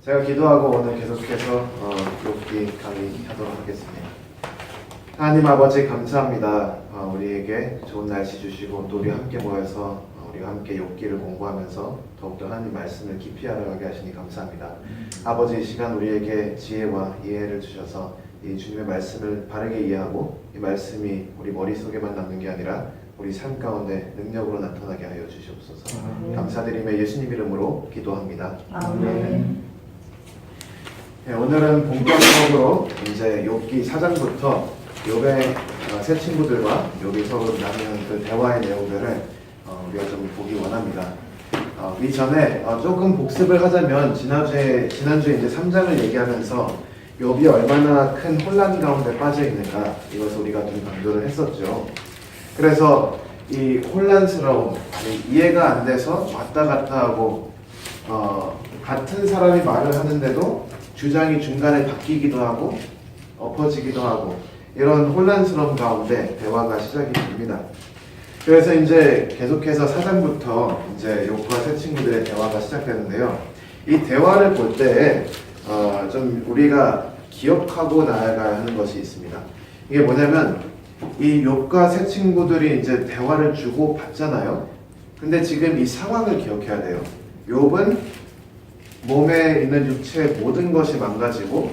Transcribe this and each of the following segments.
제가 기도하고 오늘 계속해서 욥기 강의하도록 하겠습니다. 하나님 아버지 감사합니다. 우리에게 좋은 날씨 주시고 또 우리 함께 모여서 우리가 함께 욥기를 공부하면서 더욱더 하나님 말씀을 깊이 알아가게 하시니 감사합니다. 아버지 이 시간 우리에게 지혜와 이해를 주셔서 이 주님의 말씀을 바르게 이해하고 이 말씀이 우리 머릿속에만 남는 게 아니라 우리 삶 가운데 능력으로 나타나게 하여 주시옵소서. 감사드리며 예수님 이름으로 기도합니다. 아멘. 네, 오늘은 본격적으로 이제 욥기 4장부터 욥의 세 친구들과 욥이 서로 나누는 그 대화의 내용들을 우리가 좀 보기 원합니다. 이전에 조금 복습을 하자면 지난주에 이제 3장을 얘기하면서 욥이 얼마나 큰 혼란 가운데 빠져 있는가 이것을 우리가 좀 강조를 했었죠. 그래서 이 혼란스러움, 이해가 안 돼서 왔다 갔다 하고 같은 사람이 말을 하는데도 주장이 중간에 바뀌기도 하고 엎어지기도 하고 이런 혼란스러움 가운데 대화가 시작이 됩니다. 그래서 이제 계속해서 4장부터 이제 욥과 세 친구들의 대화가 시작되는데요. 이 대화를 볼 때 좀 우리가 기억하고 나아가야 하는 것이 있습니다. 이게 뭐냐면 이 욥과 세 친구들이 이제 대화를 주고 받잖아요. 근데 지금 이 상황을 기억해야 돼요. 욥은 몸에 있는 육체의 모든 것이 망가지고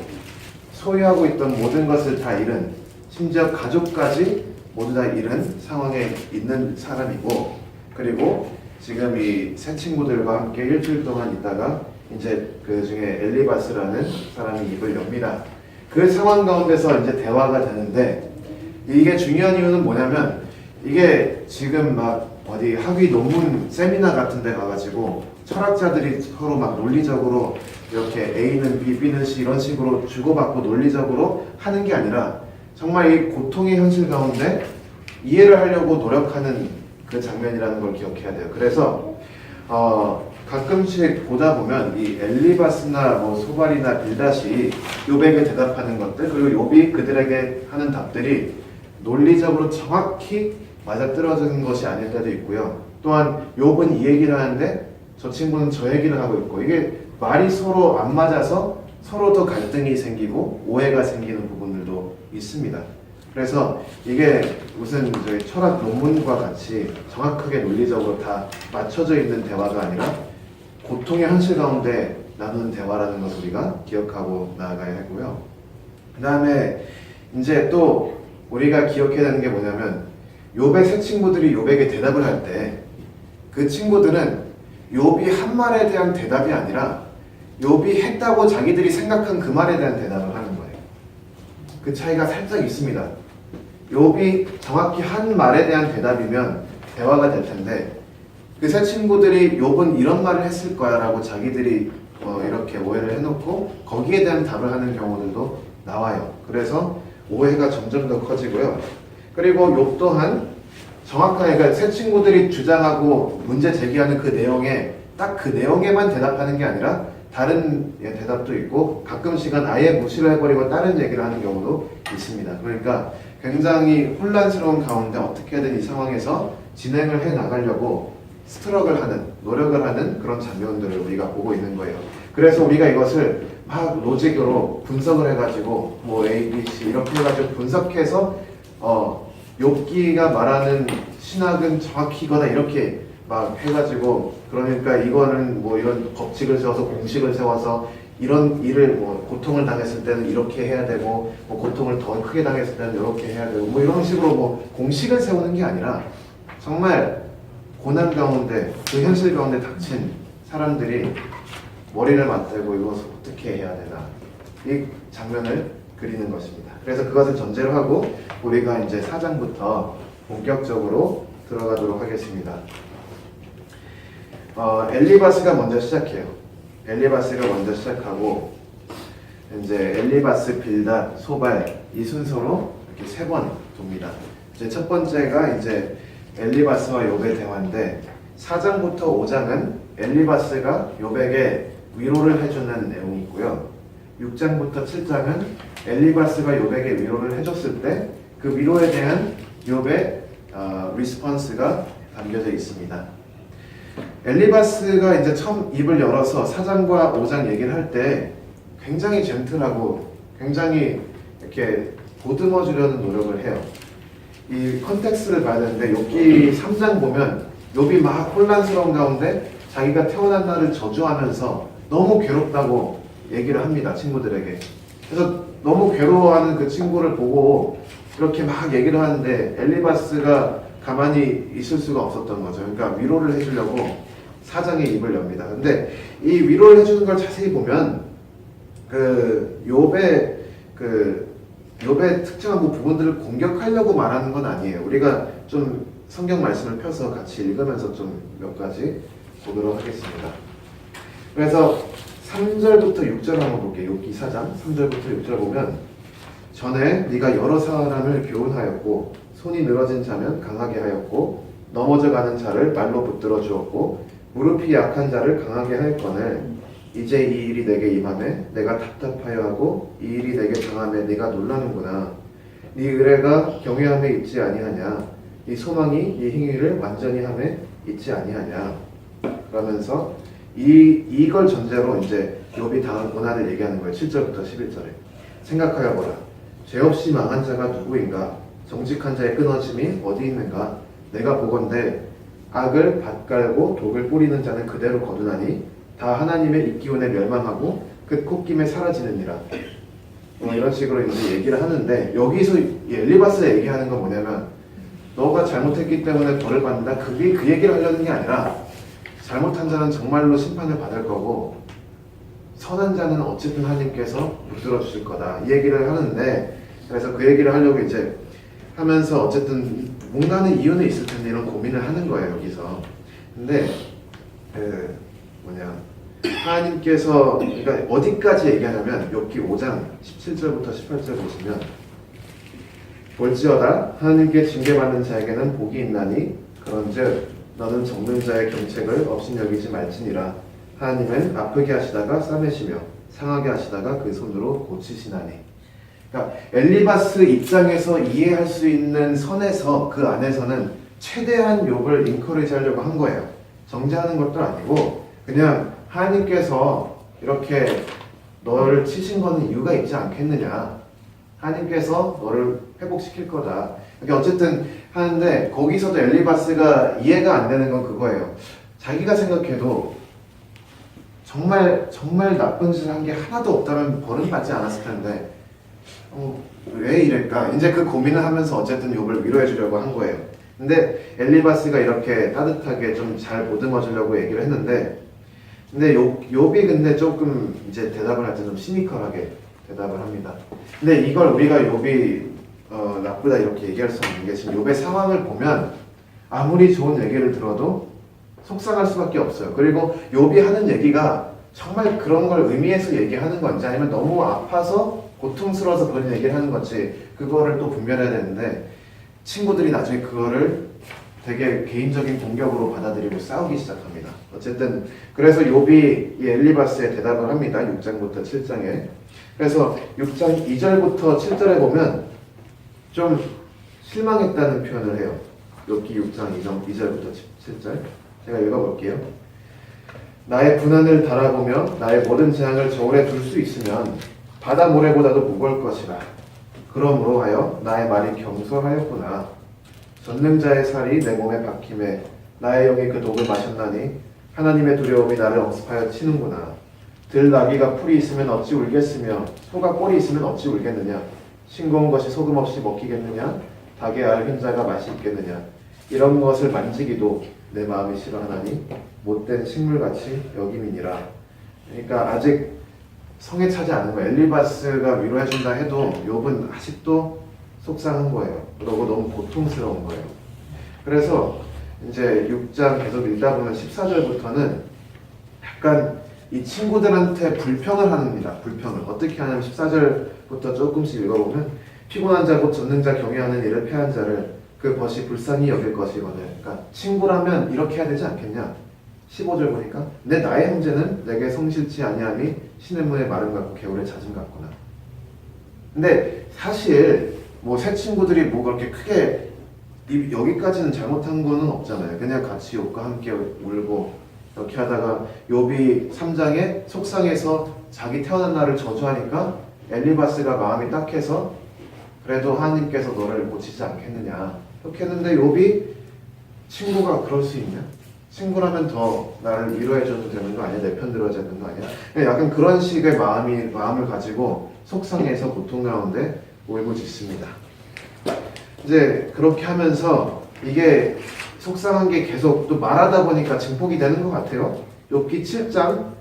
소유하고 있던 모든 것을 다 잃은, 심지어 가족까지 모두 다 잃은 상황에 있는 사람이고, 그리고 지금 이 세 친구들과 함께 일주일 동안 있다가 이제 그 중에 엘리바스라는 사람이 입을 엽니다. 그 상황 가운데서 이제 대화가 되는데, 이게 중요한 이유는 뭐냐면 이게 지금 막 어디 학위 논문 세미나 같은 데 가가지고 철학자들이 서로 막 논리적으로 이렇게 A는 B, B는 C 이런 식으로 주고받고 논리적으로 하는 게 아니라 정말 이 고통의 현실 가운데 이해를 하려고 노력하는 그 장면이라는 걸 기억해야 돼요. 그래서 가끔씩 보다 보면 이 엘리바스나 뭐 소발이나 빌닷이 욥에게 대답하는 것들, 그리고 욥이 그들에게 하는 답들이 논리적으로 정확히 맞아떨어지는 것이 아닐 때도 있고요. 또한 욥은 이 얘기를 하는데 저 친구는 저 얘기를 하고 있고, 이게 말이 서로 안 맞아서 서로 더 갈등이 생기고 오해가 생기는 부분들도 있습니다. 그래서 이게 무슨 저희 철학 논문과 같이 정확하게 논리적으로 다 맞춰져 있는 대화가 아니라 고통의 현실 가운데 나누는 대화라는 것을 우리가 기억하고 나아가야 하고요. 그 다음에 이제 또 우리가 기억해야 되는 게 뭐냐면 욥의 세 친구들이 욥에게 대답을 할 때 그 친구들은 욥이 한 말에 대한 대답이 아니라 욥이 했다고 자기들이 생각한 그 말에 대한 대답을 하는 거예요. 그 차이가 살짝 있습니다. 욥이 정확히 한 말에 대한 대답이면 대화가 될 텐데 그 세 친구들이 욥은 이런 말을 했을 거야 라고 자기들이 이렇게 오해를 해놓고 거기에 대한 답을 하는 경우들도 나와요. 그래서 오해가 점점 더 커지고요. 그리고 욥 또한 정확하게, 그러니까 새 친구들이 주장하고 문제 제기하는 그 내용에 딱 그 내용에만 대답하는 게 아니라 다른 대답도 있고 가끔씩은 아예 무시를 해버리고 다른 얘기를 하는 경우도 있습니다. 그러니까 굉장히 혼란스러운 가운데 어떻게든 이 상황에서 진행을 해 나가려고 스트럭을 하는, 노력을 하는 그런 장면들을 우리가 보고 있는 거예요. 그래서 우리가 이것을 막 로직으로 분석을 해가지고 뭐 A, B, C 이렇게 해가지고 분석해서 욥기가 말하는 신학은 정확히 이거다 이렇게 막 해가지고, 그러니까 이거는 뭐 이런 법칙을 세워서 공식을 세워서 이런 일을 뭐 고통을 당했을 때는 이렇게 해야 되고 뭐 고통을 더 크게 당했을 때는 이렇게 해야 되고 뭐 이런 식으로 뭐 공식을 세우는 게 아니라 정말 고난 가운데 그 현실 가운데 닥친 사람들이 머리를 맞대고 이것을 어떻게 해야 되나 이 장면을 그리는 것입니다. 그래서 그것을 전제로 하고 우리가 이제 4장부터 본격적으로 들어가도록 하겠습니다. 엘리바스가 먼저 시작해요. 엘리바스가 먼저 시작하고 이제 엘리바스, 빌닷, 소발 이 순서로 이렇게 세 번 돕니다. 이제 첫 번째가 이제 엘리바스와 욥의 대화인데 4장부터 5장은 엘리바스가 욥에게 위로를 해주는 내용이 있고요. 6장부터 7장은 엘리바스가 욥에게 위로를 해줬을 때 그 위로에 대한 욥의 리스폰스가 담겨져 있습니다. 엘리바스가 이제 처음 입을 열어서 4장과 5장 얘기를 할 때 굉장히 젠틀하고 굉장히 이렇게 보듬어 주려는 노력을 해요. 이 컨텍스트를 봐야 되는데 욥기 3장 보면 욥이 막 혼란스러운 가운데 자기가 태어난 날을 저주하면서 너무 괴롭다고 얘기를 합니다. 친구들에게. 그래서 너무 괴로워하는 그 친구를 보고 이렇게 막 얘기를 하는데 엘리바스가 가만히 있을 수가 없었던 거죠. 그러니까 위로를 해주려고 4장에 입을 엽니다. 근데 이 위로를 해주는 걸 자세히 보면 욥의 특정한 부분들을 공격하려고 말하는 건 아니에요. 우리가 좀 성경 말씀을 펴서 같이 읽으면서 좀 몇 가지 보도록 하겠습니다. 그래서 3절부터 6절 한번 볼게요. 욥기 4장 3절부터 6절 보면 전에 네가 여러 사람을 교훈하였고 손이 늘어진 자면 강하게 하였고 넘어져 가는 자를 말로 붙들어 주었고 무릎이 약한 자를 강하게 하였거늘 이제 이 일이 내게 임하매 내가 답답하여 하고 이 일이 내게 당하매 네가 놀라는구나. 네 의뢰가 경외함에 있지 아니하냐. 네 소망이 네 행위를 완전히 함에 있지 아니하냐. 그러면서 이걸 전제로 이제 욥이 당한 고난을 얘기하는 거예요. 7절부터 11절에 생각하여 보라. 죄 없이 망한 자가 누구인가? 정직한 자의 끊어짐이 어디 있는가? 내가 보건대 악을 밭갈고 독을 뿌리는 자는 그대로 거두나니 다 하나님의 입기운에 멸망하고 그 콧김에 사라지느니라. 이런 식으로 이제 얘기를 하는데 여기서 엘리바스가 얘기하는 건 뭐냐면 너가 잘못했기 때문에 벌을 받는다. 그게 그 얘기를 하려는 게 아니라 잘못한 자는 정말로 심판을 받을 거고 선한 자는 어쨌든 하나님께서 붙들어 주실 거다. 이 얘기를 하는데 그래서 그 얘기를 하려고 이제 하면서 어쨌든 뭔가는 이유는 있을 텐데 이런 고민을 하는 거예요 여기서. 근데 하나님께서 그러니까 어디까지 얘기하냐면 욥기 5장 17절부터 18절 보시면 볼지어다 하나님께 징계받는 자에게는 복이 있나니 그런즉 너는 적는 자의 경책을 업신여기지 말지니라. 하나님은 아프게 하시다가 싸매시며 상하게 하시다가 그 손으로 고치시나니. 그러니까 엘리바스 입장에서 이해할 수 있는 선에서 그 안에서는 최대한 욥을 인커리지 하려고 한 거예요. 정죄하는 것도 아니고 그냥 하나님께서 이렇게 너를 치신 거는 이유가 있지 않겠느냐. 하나님께서 너를 회복시킬 거다. 그러니까 어쨌든 하는데 거기서도 엘리바스가 이해가 안 되는 건 그거예요. 자기가 생각해도 정말 나쁜 짓을 한 게 하나도 없다면 벌은 받지 않았을 텐데 왜 이럴까? 이제 그 고민을 하면서 어쨌든 욥을 위로해 주려고 한 거예요. 근데 엘리바스가 이렇게 따뜻하게 좀 잘 보듬어 주려고 얘기를 했는데 근데 욥이 근데 조금 이제 대답을 할 때 좀 시니컬하게 대답을 합니다. 근데 이걸 우리가 욥이 나쁘다 이렇게 얘기할 수 없는 게 지금 욥의 상황을 보면 아무리 좋은 얘기를 들어도 속상할 수밖에 없어요. 그리고 욥이 하는 얘기가 정말 그런 걸 의미해서 얘기하는 건지 아니면 너무 아파서 고통스러워서 그런 얘기를 하는 건지 그거를 또 분별해야 되는데 친구들이 나중에 그거를 되게 개인적인 공격으로 받아들이고 싸우기 시작합니다. 어쨌든 그래서 욥이 이 엘리바스에 대답을 합니다. 6장부터 7장에. 그래서 6장 2절부터 7절에 보면 좀 실망했다는 표현을 해요. 욥기 6장 2절부터 7절 제가 읽어볼게요. 나의 분한을 달아보며 나의 모든 재앙을 저울에 둘 수 있으면 바다 모래보다도 무거울 것이라. 그러므로 하여 나의 말이 경솔하였구나. 전능자의 살이 내 몸에 박힘에 나의 영이 그 독을 마셨나니 하나님의 두려움이 나를 억습하여 치는구나. 들나귀가 풀이 있으면 어찌 울겠으며 소가 뿔이 있으면 어찌 울겠느냐. 싱거운 것이 소금 없이 먹히겠느냐. 닭의 알 흰자가 맛이 있겠느냐. 이런 것을 만지기도 내 마음이 싫어하나니 못된 식물같이 여김이니라. 그러니까 아직 성에 차지 않은 거예요. 엘리바스가 위로해준다 해도 욥은 아직도 속상한 거예요. 그러고 너무 고통스러운 거예요. 그래서 이제 6장 계속 읽다 보면 14절부터는 약간 이 친구들한테 불평을 합니다. 불평을. 어떻게 하냐면 14절부터 조금씩 읽어보면 피곤한 자 곧 젖는 자 경외하는 이를 패한 자를 그 벗이 불쌍히 여길 것이거늘. 그러니까 친구라면 이렇게 해야 되지 않겠냐. 15절 보니까 내 나의 형제는 내게 성실치 아니함이 시냇물의 마름 같고 개울의 잦음 같구나. 근데 사실 뭐 새 친구들이 뭐 그렇게 크게 여기까지는 잘못한 거는 없잖아요. 그냥 같이 욥과 함께 울고 이렇게 하다가 욥이 3장에 속상해서 자기 태어난 날을 저주하니까 엘리바스가 마음이 딱해서 그래도 하나님께서 너를 고치지 않겠느냐 이렇게 했는데 욥이 친구가 그럴 수 있냐? 친구라면 더 나를 위로해줘도 되는 거 아니야? 내 편 들어줘야 되는 거 아니야? 약간 그런 식의 마음을 가지고 속상해서 고통 가운데 울부짖습니다. 이제 그렇게 하면서 이게 속상한 게 계속 또 말하다 보니까 증폭이 되는 것 같아요. 욥기 7장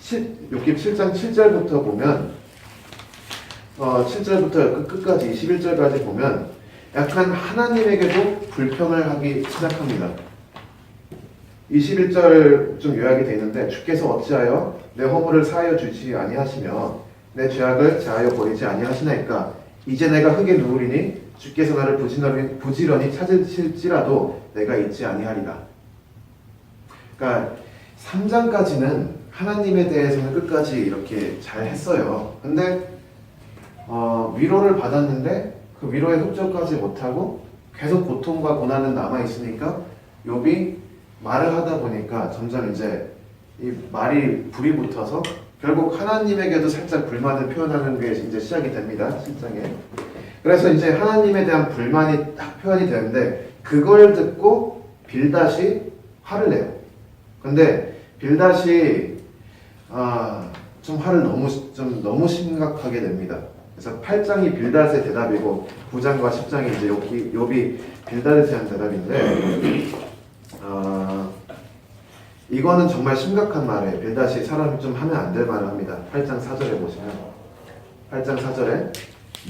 7절부터 보면 7절부터 끝까지 21절까지 보면 약간 하나님에게도 불평을 하기 시작합니다. 21절 좀 요약이 되어 있는데 주께서 어찌하여 내 허물을 사하여 주지 아니하시며 내 죄악을 제하여 버리지 아니하시나이까 이제 내가 흙에 누우리니 주께서 나를 부지런히 찾으실지라도 내가 잊지 아니하리라. 그러니까 3장까지는 하나님에 대해서는 끝까지 이렇게 잘 했어요. 근데 위로를 받았는데 그 위로에 흡족하지 못하고 계속 고통과 고난은 남아있으니까 욥이 말을 하다 보니까 점점 이제 이 말이 불이 붙어서 결국 하나님에게도 살짝 불만을 표현하는 게 이제 시작이 됩니다. 7장에. 그래서 이제 하나님에 대한 불만이 딱 표현이 되는데 그걸 듣고 빌닷이 화를 내요. 근데 빌닷이 좀 화를 너무 심각하게 냅니다. 그래서 8장이 빌닷의 대답이고 9장과 10장이 이제 욥이 빌닷에 대한 대답인데 이거는 정말 심각한 말이에요. 빌닷이 사람이 좀 하면 안 될 말을 합니다. 8장 4절에 보시면 8장 4절에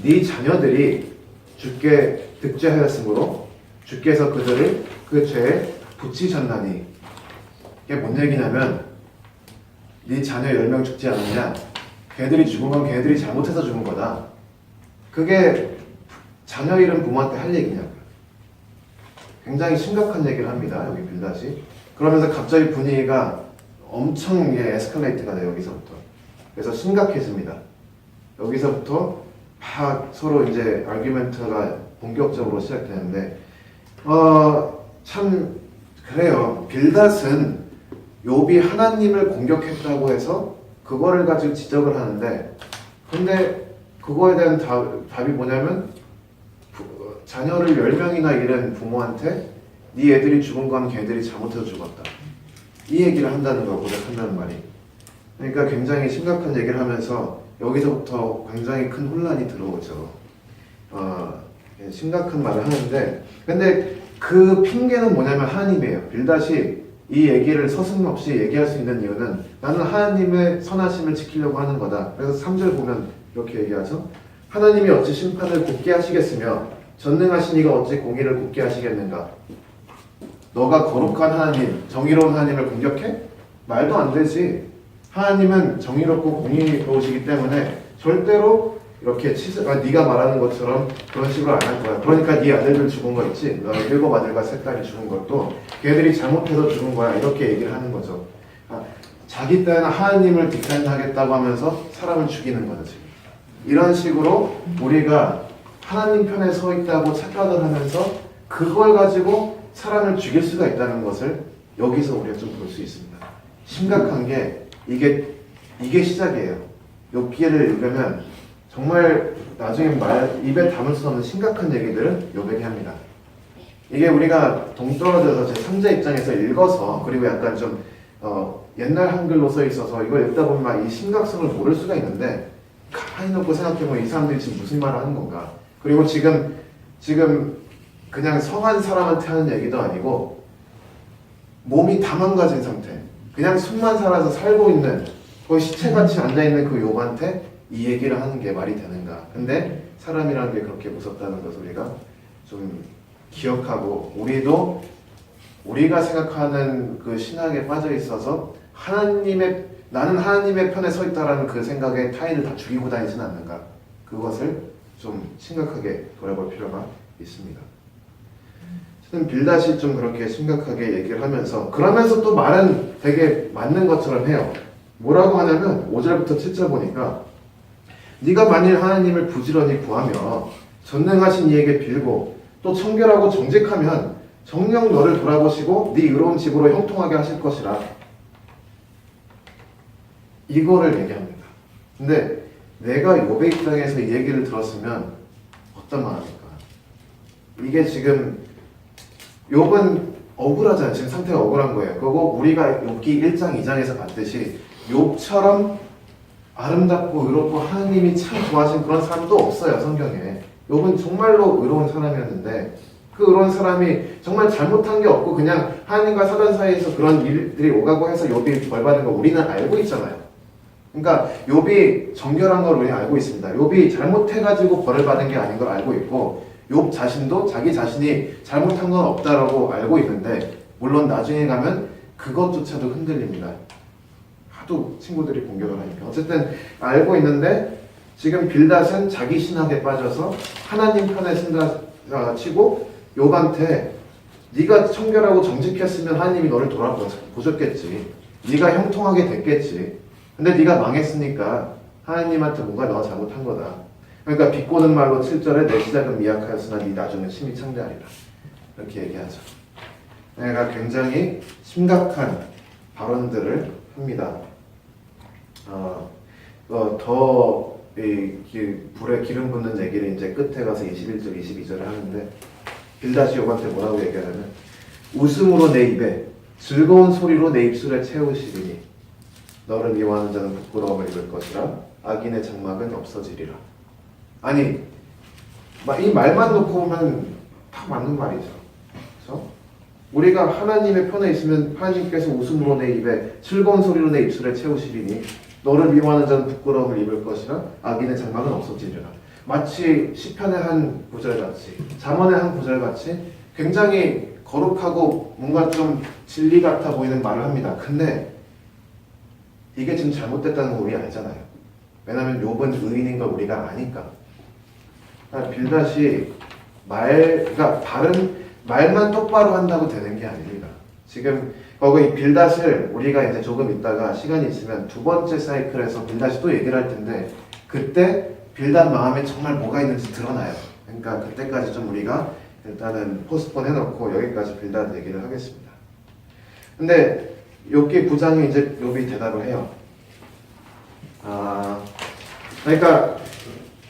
네 자녀들이 주께 득죄하였으므로 주께서 그들을 그 죄에 붙이셨나니 이게 뭔 얘기냐면 네 자녀 10명 죽지 않았냐? 걔들이 죽은 건 걔들이 잘못해서 죽은 거다. 그게 자녀 잃은 부모한테 할 얘기냐고요. 굉장히 심각한 얘기를 합니다. 여기 빌닷이. 그러면서 갑자기 분위기가 엄청 에스컬레이트가 돼요. 여기서부터. 그래서 심각해집니다. 여기서부터 막 서로 이제 아규멘트가 본격적으로 시작되는데 참 그래요. 빌닷은 욥이 하나님을 공격했다고 해서 그거를 가지고 지적을 하는데 근데 그거에 대한 답이 뭐냐면 자녀를 10명이나 잃은 부모한테 네 애들이 죽은 건 걔들이 잘못해서 죽었다. 이 얘기를 한다는 거, 고백한다는 말이. 그러니까 굉장히 심각한 얘기를 하면서 여기서부터 굉장히 큰 혼란이 들어오죠. 심각한 말을 하는데 근데 그 핑계는 뭐냐면 하나님이에요. 빌닷이 이 얘기를 서슴없이 얘기할 수 있는 이유는 나는 하나님의 선하심을 지키려고 하는 거다. 그래서 3절 보면 이렇게 얘기하죠. 하나님이 어찌 심판을 곱게 하시겠으며 전능하신 이가 어찌 공의를 곱게 하시겠는가. 너가 거룩한 하나님, 정의로운 하나님을 공격해? 말도 안 되지. 하나님은 정의롭고 공의로우시기 때문에 절대로 이렇게 네가 말하는 것처럼 그런 식으로 안 할 거야. 그러니까 네 아들들 죽은 거 있지? 너의 7 아들과 3 딸이 죽은 것도 걔들이 잘못해서 죽은 거야. 이렇게 얘기를 하는 거죠. 자기 때는 하나님을 디펜하겠다고 하면서 사람을 죽이는 거지. 이런 식으로 우리가 하나님 편에 서 있다고 착각을 하면서 그걸 가지고 사람을 죽일 수가 있다는 것을 여기서 우리가 좀 볼 수 있습니다. 심각한 게 이게 시작이에요. 욥기를 읽으면 정말 나중에 입에 담을 수 없는 심각한 얘기들을 욥에게 합니다. 이게 우리가 동떨어져서 제 3자 입장에서 읽어서 그리고 약간 좀 옛날 한글로 써 있어서 이걸 읽다 보면 막 이 심각성을 모를 수가 있는데 가만히 놓고 생각해보면 이 사람들이 지금 무슨 말을 하는 건가. 그리고 지금 그냥 성한 사람한테 하는 얘기도 아니고 몸이 다 망가진 상태, 그냥 숨만 살아서 살고 있는 거의 시체같이 앉아있는 그 욥한테 이 얘기를 하는 게 말이 되는가. 근데 사람이라는 게 그렇게 무섭다는 것을 우리가 좀 기억하고 우리가 생각하는 그 신학에 빠져 있어서 나는 하나님의 편에 서 있다라는 그 생각에 타인을 다 죽이고 다니지는 않는가. 그것을 좀 심각하게 돌아볼 필요가 있습니다. 빌닷이 좀 그렇게 심각하게 얘기를 하면서 그러면서 또 말은 되게 맞는 것처럼 해요. 뭐라고 하냐면 5절부터 7절 보니까 네가 만일 하나님을 부지런히 구하며 전능하신 이에게 빌고 또 청결하고 정직하면 정녕 너를 돌아보시고 네 의로운 집으로 형통하게 하실 것이라. 이거를 얘기합니다. 근데 내가 욥의 입장에서 이 얘기를 들었으면 어떤 마음일까? 이게 지금 욥은 억울하잖아요. 지금 상태가 억울한 거예요. 그리고 우리가 욥기 1장 2장에서 봤듯이 욥처럼 아름답고 의롭고 하나님이 참 좋아하신 그런 사람도 없어요. 성경에. 욥은 정말로 의로운 사람이었는데 그 의로운 사람이 정말 잘못한 게 없고 그냥 하나님과 사단 사이에서 그런 일들이 오가고 해서 욥이 벌받은 거 우리는 알고 있잖아요. 그러니까 욥이 정결한 걸 우리는 알고 있습니다. 욥이 잘못해가지고 벌을 받은 게 아닌 걸 알고 있고 욥 자신도 자기 자신이 잘못한 건 없다라고 알고 있는데 물론 나중에 가면 그것조차도 흔들립니다. 하도 친구들이 공격을 하니까. 어쨌든 알고 있는데 지금 빌닷은 자기 신학에 빠져서 하나님 편에 쓴다 치고 욥한테 네가 청결하고 정직했으면 하나님이 너를 돌아보셨겠지. 네가 형통하게 됐겠지. 근데 네가 망했으니까 하나님한테 뭔가 너가 잘못한 거다. 그러니까 비꼬는 말로 7절에 내 시작은 미약하였으나 네 나중은 심히 창대하리라. 이렇게 얘기하죠. 내가 굉장히 심각한 발언들을 합니다. 불에 기름 붓는 얘기를 이제 끝에 가서 21절, 22절에 하는데 빌닷이 욥한테 뭐라고 얘기하냐면 웃음으로 내 입에 즐거운 소리로 내 입술에 채우시리니 너를 미워하는 자는 부끄러움을 입을 것이라 악인의 장막은 없어지리라. 아니 이 말만 놓고 보면 다 맞는 말이죠. 그렇죠? 우리가 하나님의 편에 있으면 하나님께서 웃음으로 내 입에 즐거운 소리로 내 입술에 채우시리니 너를 미워하는 자는 부끄러움을 입을 것이라 악인의 장막은 없어지리라. 마치 시편의 한 구절같이 잠언의 한 구절같이 굉장히 거룩하고 뭔가 좀 진리 같아 보이는 말을 합니다. 근데 이게 지금 잘못됐다는 거 우리 알잖아요. 왜냐하면 욥은 의인인 걸 우리가 아니까. 빌닷이 그러니까 말만 똑바로 한다고 되는 게 아닙니다. 지금 거기 빌닷을 우리가 이제 조금 있다가 시간이 있으면 두 번째 사이클에서 빌닷이 또 얘기를 할 텐데 그때 빌닷 마음에 정말 뭐가 있는지 드러나요. 그러니까 그때까지 좀 우리가 일단은 포스트폰 해놓고 여기까지 빌닷 얘기를 하겠습니다. 근데 욥기 9장에 이제 욥이 대답을 해요. 그러니까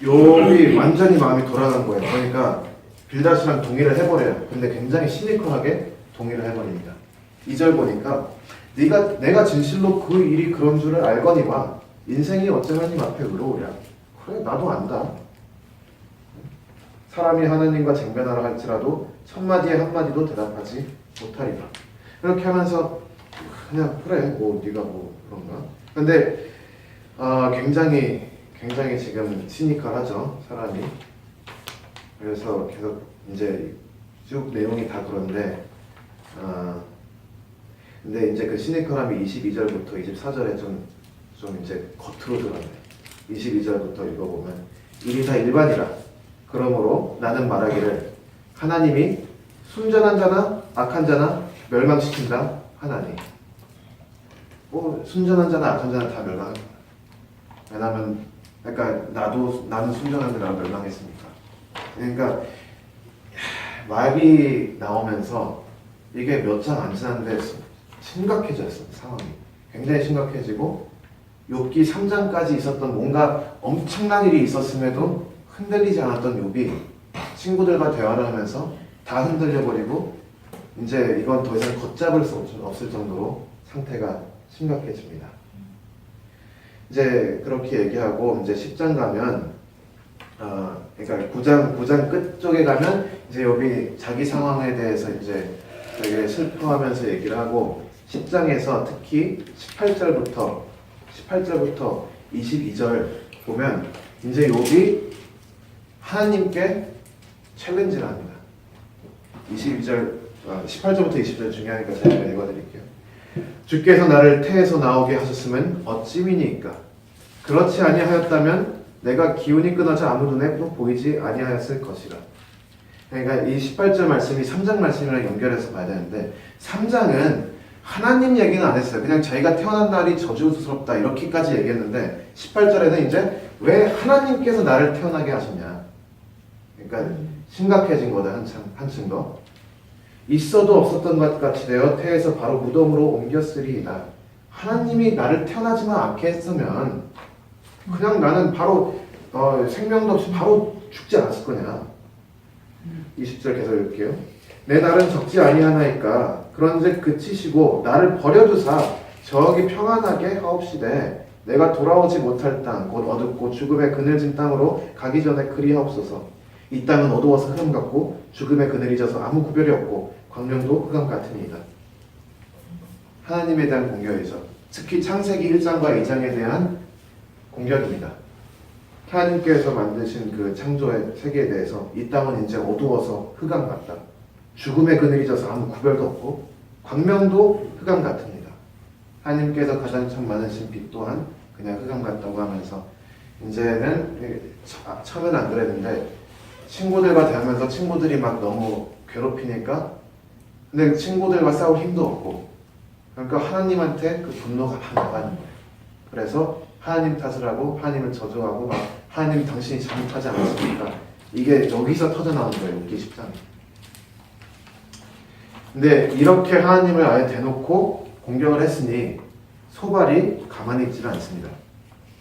욥이 완전히 마음이 돌아간 거예요. 그러니까 빌닷이랑 동의를 해버려요. 근데 굉장히 시니컬하게 동의를 해버립니다. 2절 보니까 내가 진실로 그 일이 그런 줄을 알거니와 인생이 어찌 하나님 앞에 의로우랴. 그래 나도 안다. 사람이 하나님과 쟁변하라 할지라도 첫마디에 한마디도 대답하지 못하리라. 이렇게 하면서 그냥 그래 뭐 네가 뭐 그런가. 근데 굉장히 지금 시니컬하죠 사람이. 그래서 계속 이제 쭉 내용이 다 그런데 근데 이제 그 시니컬함이 22절부터 24절에 좀 이제 겉으로 드러나요. 22절부터 읽어보면 일이 다 일반이라. 그러므로 나는 말하기를 하나님이 순전한 자나 악한 자나 멸망시킨다 하나니. 순전한 자나 악한 자나 다 멸망합니다. 왜냐하면 나는 순전한데 나는 멸망했으니까. 그러니까 말이 나오면서 이게 몇 장 안 지났는데 심각해졌어요. 상황이 굉장히 심각해지고 욥기 3장까지 있었던 뭔가 엄청난 일이 있었음에도 흔들리지 않았던 욥이 친구들과 대화를 하면서 다 흔들려버리고 이제 이건 더 이상 걷잡을 수 없을 정도로 상태가 심각해집니다. 이제 그렇게 얘기하고 이제 10장 가면 그러니까 9장 끝쪽에 가면 이제 욥이 자기 상황에 대해서 이제 되게 슬퍼하면서 얘기를 하고 10장에서 특히 18절부터 22절 보면 이제 욥이 하나님께 챌린지를 합니다. 18절부터 20절 중요하니까 제가 읽어드릴게요. 주께서 나를 태에서 나오게 하셨으면 어찌미니까? 그렇지 아니하였다면 내가 기운이 끊어져 아무 눈에도 보이지 아니하였을 것이라. 그러니까 이 18절 말씀이 3장 말씀이랑 연결해서 봐야 되는데 3장은 하나님 얘기는 안 했어요. 그냥 자기가 태어난 날이 저주스럽다 이렇게까지 얘기했는데 18절에는 이제 왜 하나님께서 나를 태어나게 하셨냐. 그러니까 심각해진 거다. 한층 더. 있어도 없었던 것 같이 되어 태에서 바로 무덤으로 옮겼으리이다. 하나님이 나를 태어나지만 않게 했으면 그냥 나는 바로 생명도 없이 바로 죽지 않았을 거냐. 20절 계속 읽을게요. 내 날은 적지 아니하나이까 그런즉 그치시고 나를 버려두사 저기 평안하게 하옵시되 내가 돌아오지 못할 땅 곧 어둡고 죽음의 그늘진 땅으로 가기 전에 그리하옵소서. 이 땅은 어두워서 흑암 같고 죽음의 그늘이 져서 아무 구별이 없고 광명도 흑암 같으니이다. 하나님에 대한 공격이죠. 특히 창세기 1장과 2장에 대한 공격입니다. 하나님께서 만드신 그 창조의 세계에 대해서 이 땅은 이제 어두워서 흑암 같다. 죽음의 그늘이 져서 아무 구별도 없고 광명도 흑암 같습니다. 하나님께서 가장 참 많으신 빛 또한 그냥 흑암 같다고 하면서 이제는 처음엔 안 그랬는데 친구들과 대하면서 친구들이 막 너무 괴롭히니까 근데 친구들과 싸울 힘도 없고 그러니까 하나님한테 그 분노가 막 나가는 거예요. 그래서 하나님 탓을 하고 하나님을 저주하고 막 하나님 당신이 잘못하지 않았습니까? 이게 여기서 터져나오는 거예요. 욥기 10장. 근데 이렇게 하나님을 아예 대놓고 공격을 했으니 소발이 가만히 있지는 않습니다.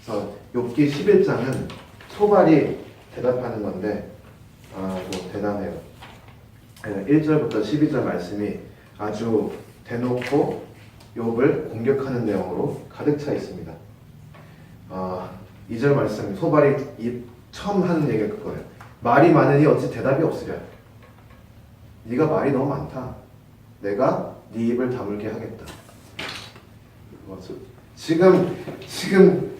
그래서 욥기 11장은 소발이 대답하는 건데 뭐 대단해요. 1절부터 12절 말씀이 아주 대놓고 욥을 공격하는 내용으로 가득 차 있습니다. 2절 말씀 소발이 처음 하는 얘기가 그거예요. 말이 많으니 어찌 대답이 없으랴. 네가 말이 너무 많다. 내가 네 입을 다물게 하겠다. 지금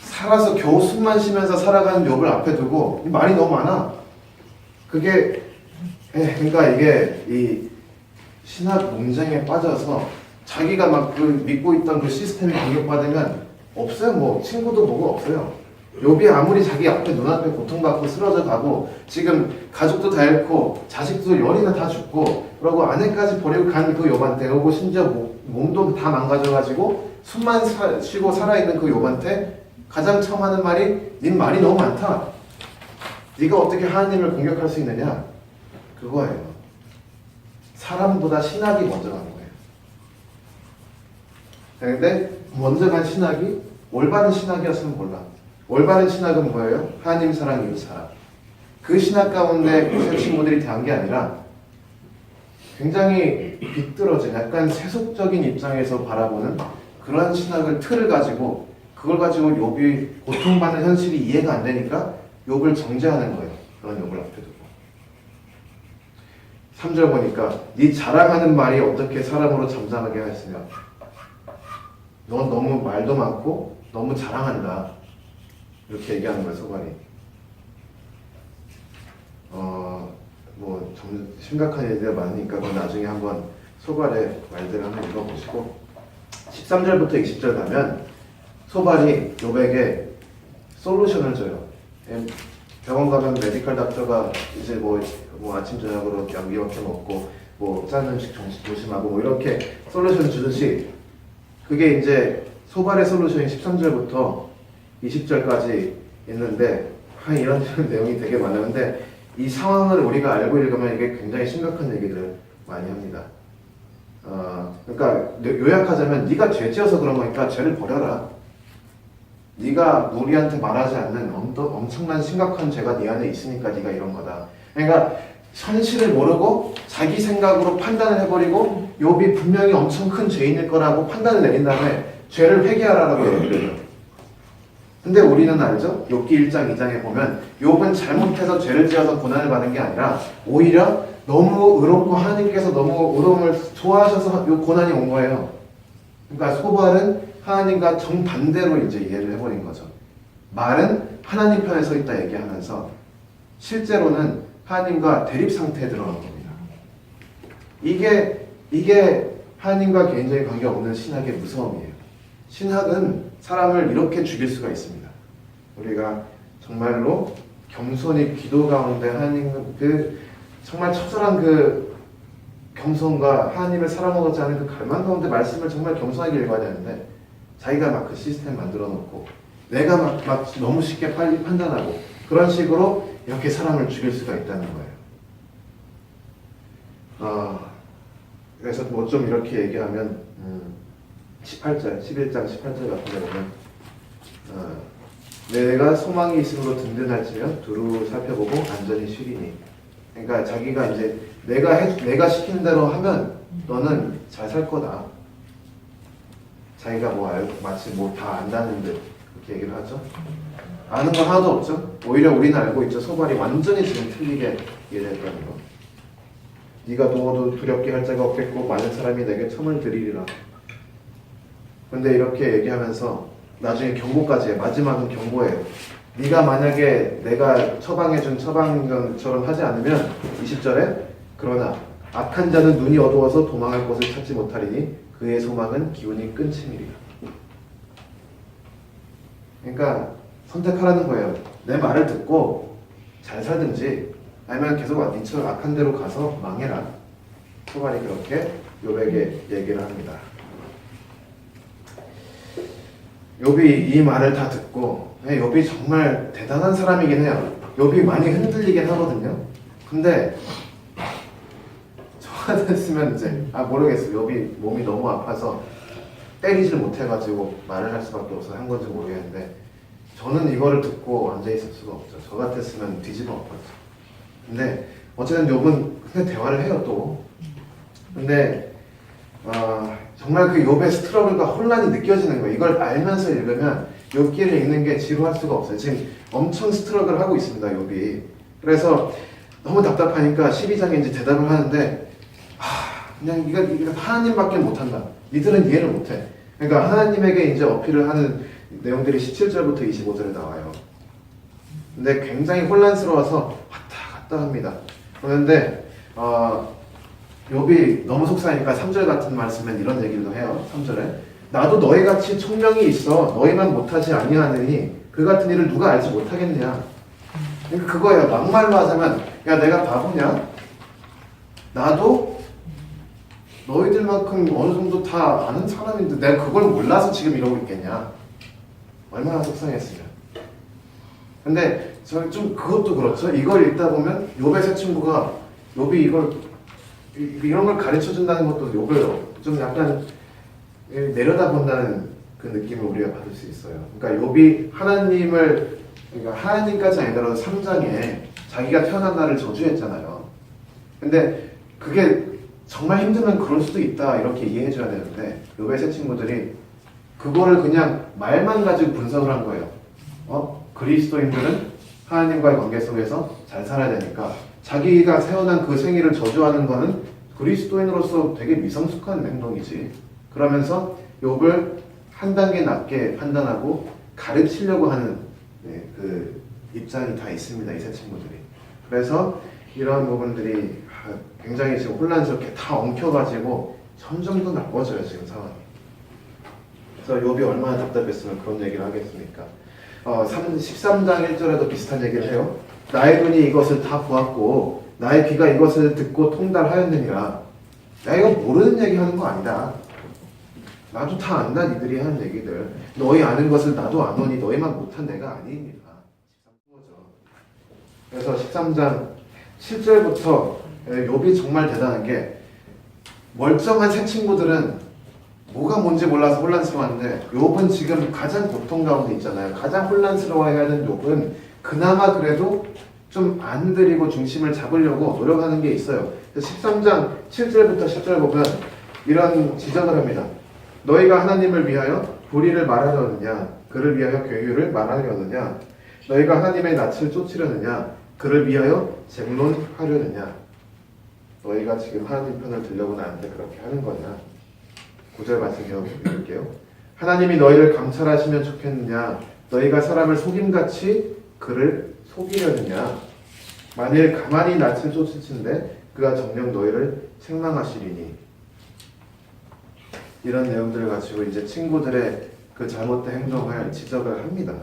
살아서 겨우 숨만 쉬면서 살아가는 욥을 앞에 두고 말이 너무 많아. 그게 그러니까 이게 이 신학 논쟁에 빠져서 자기가 막 그 믿고 있던 그 시스템이 공격받으면 없어요. 뭐 친구도 뭐고 없어요. 욥이 아무리 자기 앞에 눈앞에 고통받고 쓰러져 가고 지금 가족도 다 잃고 자식도 열이나 다 죽고 그러고 아내까지 버리고 간 그 욥한테 그리고 심지어 몸도 다 망가져가지고 숨만 쉬고 살아있는 그 욥한테 가장 처음 하는 말이 네 말이 너무 많다. 네가 어떻게 하나님을 공격할 수 있느냐? 그거예요. 사람보다 신학이 먼저 가는 거예요. 그런데 먼저 간 신학이 올바른 신학이었으면 몰라. 올바른 신학은 뭐예요? 하나님 사랑, 이웃 사랑. 그 신학 가운데 그 친구들이 대한 게 아니라 굉장히 비뚤어진 약간 세속적인 입장에서 바라보는 그런 신학을 틀을 가지고 그걸 가지고 욥이 고통받는 현실이 이해가 안 되니까 욥을 정죄하는 거예요. 그런 욥을 앞에 두고. 3절 보니까 네 자랑하는 말이 어떻게 사람으로 잠잠하게 하였으며 넌 너무 말도 많고 너무 자랑한다. 이렇게 얘기하는 거예요. 소발이. 뭐 심각한 일들이 많으니까 그건 나중에 한번 소발의 말들을 한번 읽어보시고 13절부터 20절 가면 소발이 욥에게 솔루션을 줘요. 병원 가면 메디컬 닥터가 이제 뭐 아침 저녁으로 약 이렇게 먹고 뭐 짠 음식 조심하고 뭐 이렇게 솔루션 주듯이 그게 이제 소발의 솔루션이 13절부터 20절까지 있는데 이런 내용이 되게 많은데 이 상황을 우리가 알고 읽으면 이게 굉장히 심각한 얘기를 많이 합니다. 그러니까 요약하자면 네가 죄 지어서 그런 거니까 죄를 버려라. 네가 우리한테 말하지 않는 엄청난 심각한 죄가 네 안에 있으니까 네가 이런 거다. 그러니까 현실을 모르고 자기 생각으로 판단을 해버리고 욥이 분명히 엄청 큰 죄인일 거라고 판단을 내린 다음에 죄를 회개하라고 얘기를 해요. 근데 우리는 알죠? 욥기 1장 2장에 보면 욥은 잘못해서 죄를 지어서 고난을 받은 게 아니라 오히려 너무 의롭고 하나님께서 너무 의로움을 좋아하셔서 이 고난이 온 거예요. 그러니까 소발은 하나님과 정반대로 이제 이해를 해버린 거죠. 말은 하나님 편에 서 있다 얘기하면서 실제로는 하나님과 대립 상태에 들어간 겁니다. 이게 하나님과 개인적인 관계 없는 신학의 무서움이에요. 신학은 사람을 이렇게 죽일 수가 있습니다. 우리가 정말로 겸손히 기도 가운데 하나님 정말 처절한 그 겸손과 하나님을 사랑하고자 하는 그 갈망 가운데 말씀을 정말 겸손하게 읽어야 되는데 자기가 막 그 시스템 만들어 놓고 내가 막 너무 쉽게 빨리 판단하고 그런 식으로 이렇게 사람을 죽일 수가 있다는 거예요. 그래서 뭐 좀 이렇게 얘기하면 11장 18절 같은 데 보면 내가 소망이 있으므로 든든할지면 두루 살펴보고 안전히 쉬리니. 그러니까 자기가 이제 내가 시키는 대로 하면 너는 잘 살 거다. 자기가 뭐 알고 마치 뭐 다 안다는 듯 그렇게 얘기를 하죠. 아는 건 하나도 없죠. 오히려 우리는 알고 있죠. 소발이 완전히 지금 틀리게 이해했다는 거. 네가 누워도 두렵게 할 자가 없겠고 많은 사람이 내게 청을 드리리라. 근데 이렇게 얘기하면서 나중에 경고까지 해. 마지막은 경고예요. 네가 만약에 내가 처방해준 처방전처럼 하지 않으면 20절에 그러나 악한 자는 눈이 어두워서 도망할 곳을 찾지 못하리니 그의 소망은 기운이 끊침이리라. 그러니까 선택하라는 거예요. 내 말을 듣고 잘 살든지 아니면 계속 니처럼 악한 데로 가서 망해라. 소발이 그렇게 욥에게 얘기를 합니다. 욥이 이 말을 다 듣고 욥이 정말 대단한 사람이긴 해요. 욥이 많이 흔들리긴 하거든요. 근데 저 같았으면 이제 모르겠어요. 욥이 몸이 너무 아파서 때리지를 못해가지고 말을 할 수밖에 없어서 한 건지 모르겠는데 저는 이거를 듣고 앉아있을 수가 없죠. 저 같았으면 뒤집어 엎었죠. 근데 어쨌든 욥은 그냥 대화를 해요 또. 근데 정말 그 욥의 스트러글과 혼란이 느껴지는 거예요. 이걸 알면서 읽으면 욥기를 읽는 게 지루할 수가 없어요. 지금 엄청 스트러글 하고 있습니다 욥이. 그래서 너무 답답하니까 12장에 이제 대답을 하는데 그냥 이거 하나님밖에 못한다. 이들은 이해를 못해. 그러니까 하나님에게 이제 어필을 하는 내용들이 17절부터 25절에 나와요. 근데 굉장히 혼란스러워서 왔다 갔다 합니다. 그런데 욥이 너무 속상하니까 3절 같은 말씀엔 이런 얘기도 해요. 3절에 나도 너희같이 총명이 있어 너희만 못하지 아니하느니 그 같은 일을 누가 알지 못하겠냐. 그러니까 그거예요. 막말로 하자면 야 내가 바보냐? 나도 너희들만큼 어느 정도 다 아는 사람인데 내가 그걸 몰라서 지금 이러고 있겠냐. 얼마나 속상했으면. 근데 저는 좀 그것도 그렇죠. 이걸 읽다 보면 욥의 세 친구가 욥이 이런 걸 가르쳐 준다는 것도 욥을 좀 약간 내려다본다는 그 느낌을 우리가 받을 수 있어요. 그러니까 욥이 그러니까 하나님까지 아니더라도 3장에 자기가 태어난 날을 저주했잖아요. 근데 그게 정말 힘들면 그럴 수도 있다 이렇게 이해해줘야 되는데 욥의 세 친구들이 그거를 그냥 말만 가지고 분석을 한 거예요. 그리스도인들은 하나님과의 관계 속에서 잘 살아야 되니까 자기가 태어난 그 생일을 저주하는 거는 그리스도인으로서 되게 미성숙한 행동이지. 그러면서 욥을 한 단계 낮게 판단하고 가르치려고 하는 그 입장이 다 있습니다. 이 세 친구들이. 그래서 이런 부분들이 굉장히 지금 혼란스럽게 다 엉켜가지고 점점 더 나빠져요. 지금 상황이. 그래서 욥이 얼마나 답답했으면 그런 얘기를 하겠습니까? 13장 1절에도 비슷한 얘기를 해요. 나의 눈이 이것을 다 보았고 나의 귀가 이것을 듣고 통달하였느니라. 내가 이거 모르는 얘기 하는 거 아니다. 나도 다 안다. 니들이 하는 얘기들. 너희 아는 것을 나도 아노니 너희만 못한 내가 아니니라. 그래서 13장 7절부터 욥이 정말 대단한 게 멀쩡한 새 친구들은 뭐가 뭔지 몰라서 혼란스러웠는데 욥은 지금 가장 고통 가운데 있잖아요. 가장 혼란스러워해야 하는 욥은 그나마 그래도 좀 안 들이고 중심을 잡으려고 노력하는 게 있어요. 13장 7절부터 10절 보면 이런 지적을 합니다. 너희가 하나님을 위하여 불의를 말하려느냐 그를 위하여 긍휼을 말하려느냐 너희가 하나님의 낯을 쫓으려느냐 그를 위하여 쟁론하려느냐 너희가 지금 하나님 편을 들려고 나한테 그렇게 하는 거냐. 9절 말씀 읽을게요. 하나님이 너희를 감찰하시면 좋겠느냐 너희가 사람을 속임같이 그를 속이려느냐 만일 가만히 낯을 쫓으신데 그가 정녕 너희를 책망하시리니. 이런 내용들을 가지고 이제 친구들의 그 잘못된 행동을 지적을 합니다.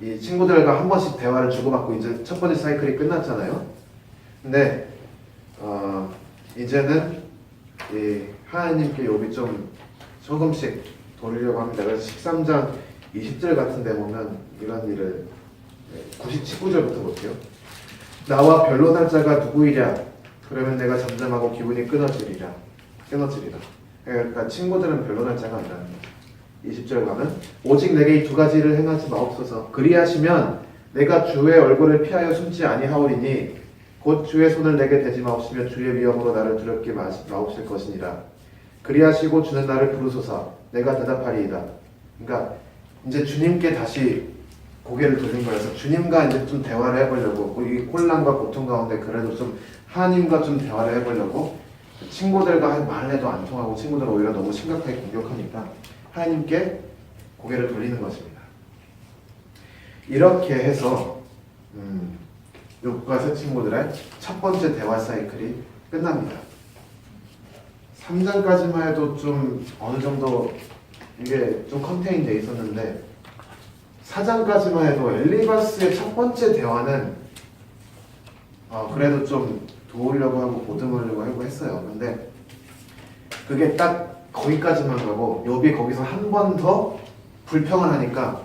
이 친구들과 한 번씩 대화를 주고받고 이제 첫 번째 사이클이 끝났잖아요. 근데 이제는 이 하나님께 욥이 좀 조금씩 돌리려고 합니다. 그래서 13장 20절 같은 데 보면 이런 일을 19절부터 볼게요. 나와 변론할 자가 누구이랴? 그러면 내가 잠잠하고 기분이 끊어지리라. 그러니까 친구들은 변론할 자가 아니라는 거예요. 20절 가면 오직 내게 이 두 가지를 행하지 마옵소서. 그리하시면 내가 주의 얼굴을 피하여 숨지 아니하오리니 곧 주의 손을 내게 대지 마옵시며 주의 위엄으로 나를 두렵게 마옵실 것이니라. 그리하시고 주는 나를 부르소서. 내가 대답하리이다. 그러니까 이제 주님께 다시 고개를 돌린 거여서 주님과 이제 좀 대화를 해보려고, 이 혼란과 고통 가운데 그래도 좀 하나님과 좀 대화를 해보려고, 친구들과 말을 해도 안 통하고 친구들은 오히려 너무 심각하게 공격하니까 하나님께 고개를 돌리는 것입니다. 이렇게 해서 욥과 세 친구들의 첫 번째 대화 사이클이 끝납니다. 3장까지만 해도 좀 어느 정도 이게 좀 컨테인 돼 있었는데 4장까지만 해도 엘리바스의 첫 번째 대화는 그래도 좀 도우려고 하고 보듬으려고 하고 했어요. 근데 그게 딱 거기까지만 가고 욥이 거기서 한 번 더 불평을 하니까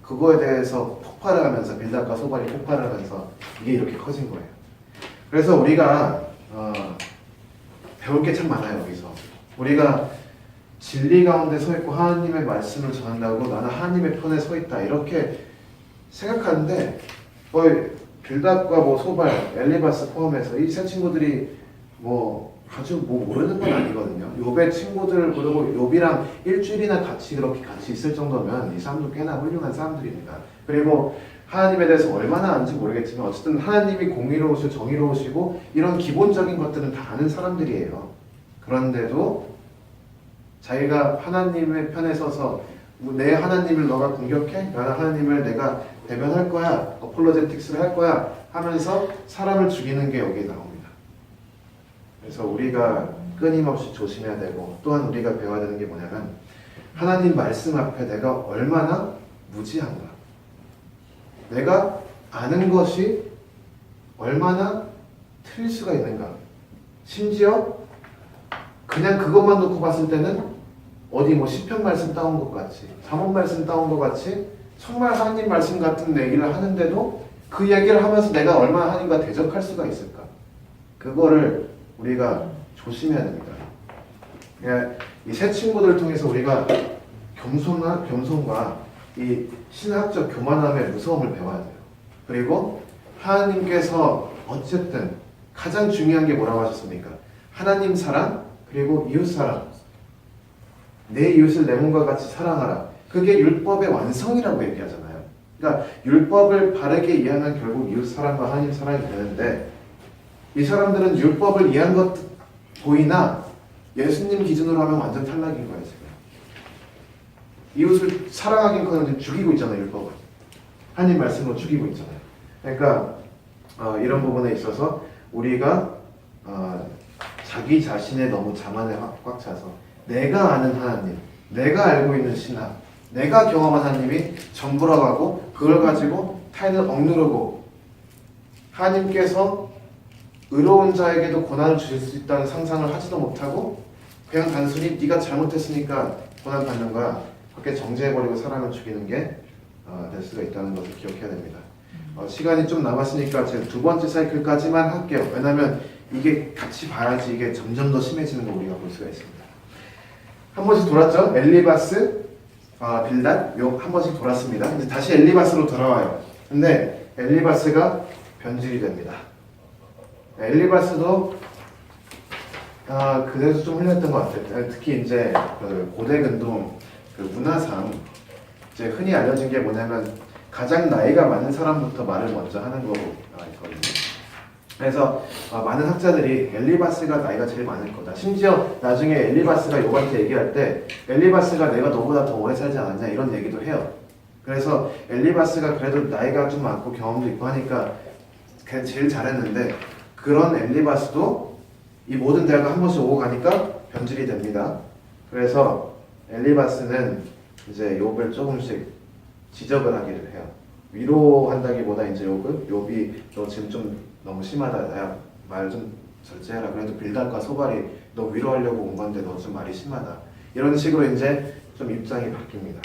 그거에 대해서 폭발을 하면서 빌닷과 소발이 폭발을 하면서 이게 이렇게 커진 거예요. 그래서 우리가 배울 게 참 많아요. 여기서 우리가 진리 가운데 서 있고 하나님의 말씀을 전한다고 나는 하나님의 편에 서 있다 이렇게 생각하는데 빌닷과 소발, 엘리바스 포함해서 이 세 친구들이 아주 모르는 건 아니거든요. 욥의 친구들 그리고 욥이랑 일주일이나 같이 그렇게 같이 있을 정도면 이 사람도 꽤나 훌륭한 사람들입니다. 그리고 하나님에 대해서 얼마나 아는지 모르겠지만 어쨌든 하나님이 공의로우시고 정의로우시고 이런 기본적인 것들은 다 아는 사람들이에요. 그런데도 자기가 하나님의 편에 서서 내 하나님을 너가 공격해? 나는 하나님을 내가 대변할 거야. 어폴로제틱스를 할 거야 하면서 사람을 죽이는 게 여기에 나옵니다. 그래서 우리가 끊임없이 조심해야 되고 또한 우리가 배워야 되는 게 뭐냐면 하나님 말씀 앞에 내가 얼마나 무지한가, 내가 아는 것이 얼마나 틀릴 수가 있는가. 심지어 그냥 그것만 놓고 봤을 때는 어디 시편 말씀 따온 것 같이 잠언 말씀 따온 것 같이 정말 하나님 말씀 같은 얘기를 하는데도 그 얘기를 하면서 내가 얼마나 하나님과 대적할 수가 있을까. 그거를 우리가 조심해야 됩니다. 이 세 친구들을 통해서 우리가 겸손과 이 신학적 교만함의 무서움을 배워야 돼요. 그리고 하나님께서 어쨌든 가장 중요한 게 뭐라고 하셨습니까? 하나님 사랑 그리고 이웃 사랑. 내 이웃을 내 몸과 같이 사랑하라. 그게 율법의 완성이라고 얘기하잖아요. 그러니까 율법을 바르게 이해하면 결국 이웃 사랑과 하나님 사랑이 되는데 이 사람들은 율법을 이해한 것 보이나 예수님 기준으로 하면 완전 탈락인 거예요. 지금. 이웃을 사랑하긴커녕 죽이고 있잖아요. 율법을. 하나님 말씀으로 죽이고 있잖아요. 그러니까 이런 부분에 있어서 우리가 자기 자신의 너무 자만에 꽉 차서 내가 아는 하나님, 내가 알고 있는 신학, 내가 경험한 하나님이 전부라고 하고 그걸 가지고 타인을 억누르고 하나님께서 의로운 자에게도 고난을 주실 수 있다는 상상을 하지도 못하고 그냥 단순히 네가 잘못했으니까 고난 받는 거야. 그렇게 정죄해버리고 사람을 죽이는 게 될 수가 있다는 것을 기억해야 됩니다. 시간이 좀 남았으니까 제가 두 번째 사이클까지만 할게요. 왜냐하면 이게 같이 봐야지 이게 점점 더 심해지는 거 우리가 볼 수가 있습니다. 한 번씩 돌았죠? 엘리바스, 빌닷, 욥 한 번씩 돌았습니다. 이제 다시 엘리바스로 돌아와요. 근데 엘리바스가 변질이 됩니다. 엘리바스도 그래서 좀 흘렸던 것 같아요. 특히 이제 그 고대 근동 그 문화상 이제 흔히 알려진 게 뭐냐면 가장 나이가 많은 사람부터 말을 먼저 하는 거고 있거든요. 그래서 많은 학자들이 엘리바스가 나이가 제일 많을 거다. 심지어 나중에 엘리바스가 욥한테 얘기할 때 엘리바스가 내가 너보다 더 오래 살지 않았냐 이런 얘기도 해요. 그래서 엘리바스가 그래도 나이가 좀 많고 경험도 있고 하니까 제일 잘했는데 그런 엘리바스도 이 모든 대화가 한 번씩 오고 가니까 변질이 됩니다. 그래서 엘리바스는 이제 욥을 조금씩 지적을 하기를 해요. 위로한다기보다 이제 욥이 너 지금 좀 너무 심하다. 야, 말 좀 절제해라. 그래도 빌닷과 소발이 너 위로하려고 온 건데 너 좀 말이 심하다. 이런 식으로 이제 좀 입장이 바뀝니다.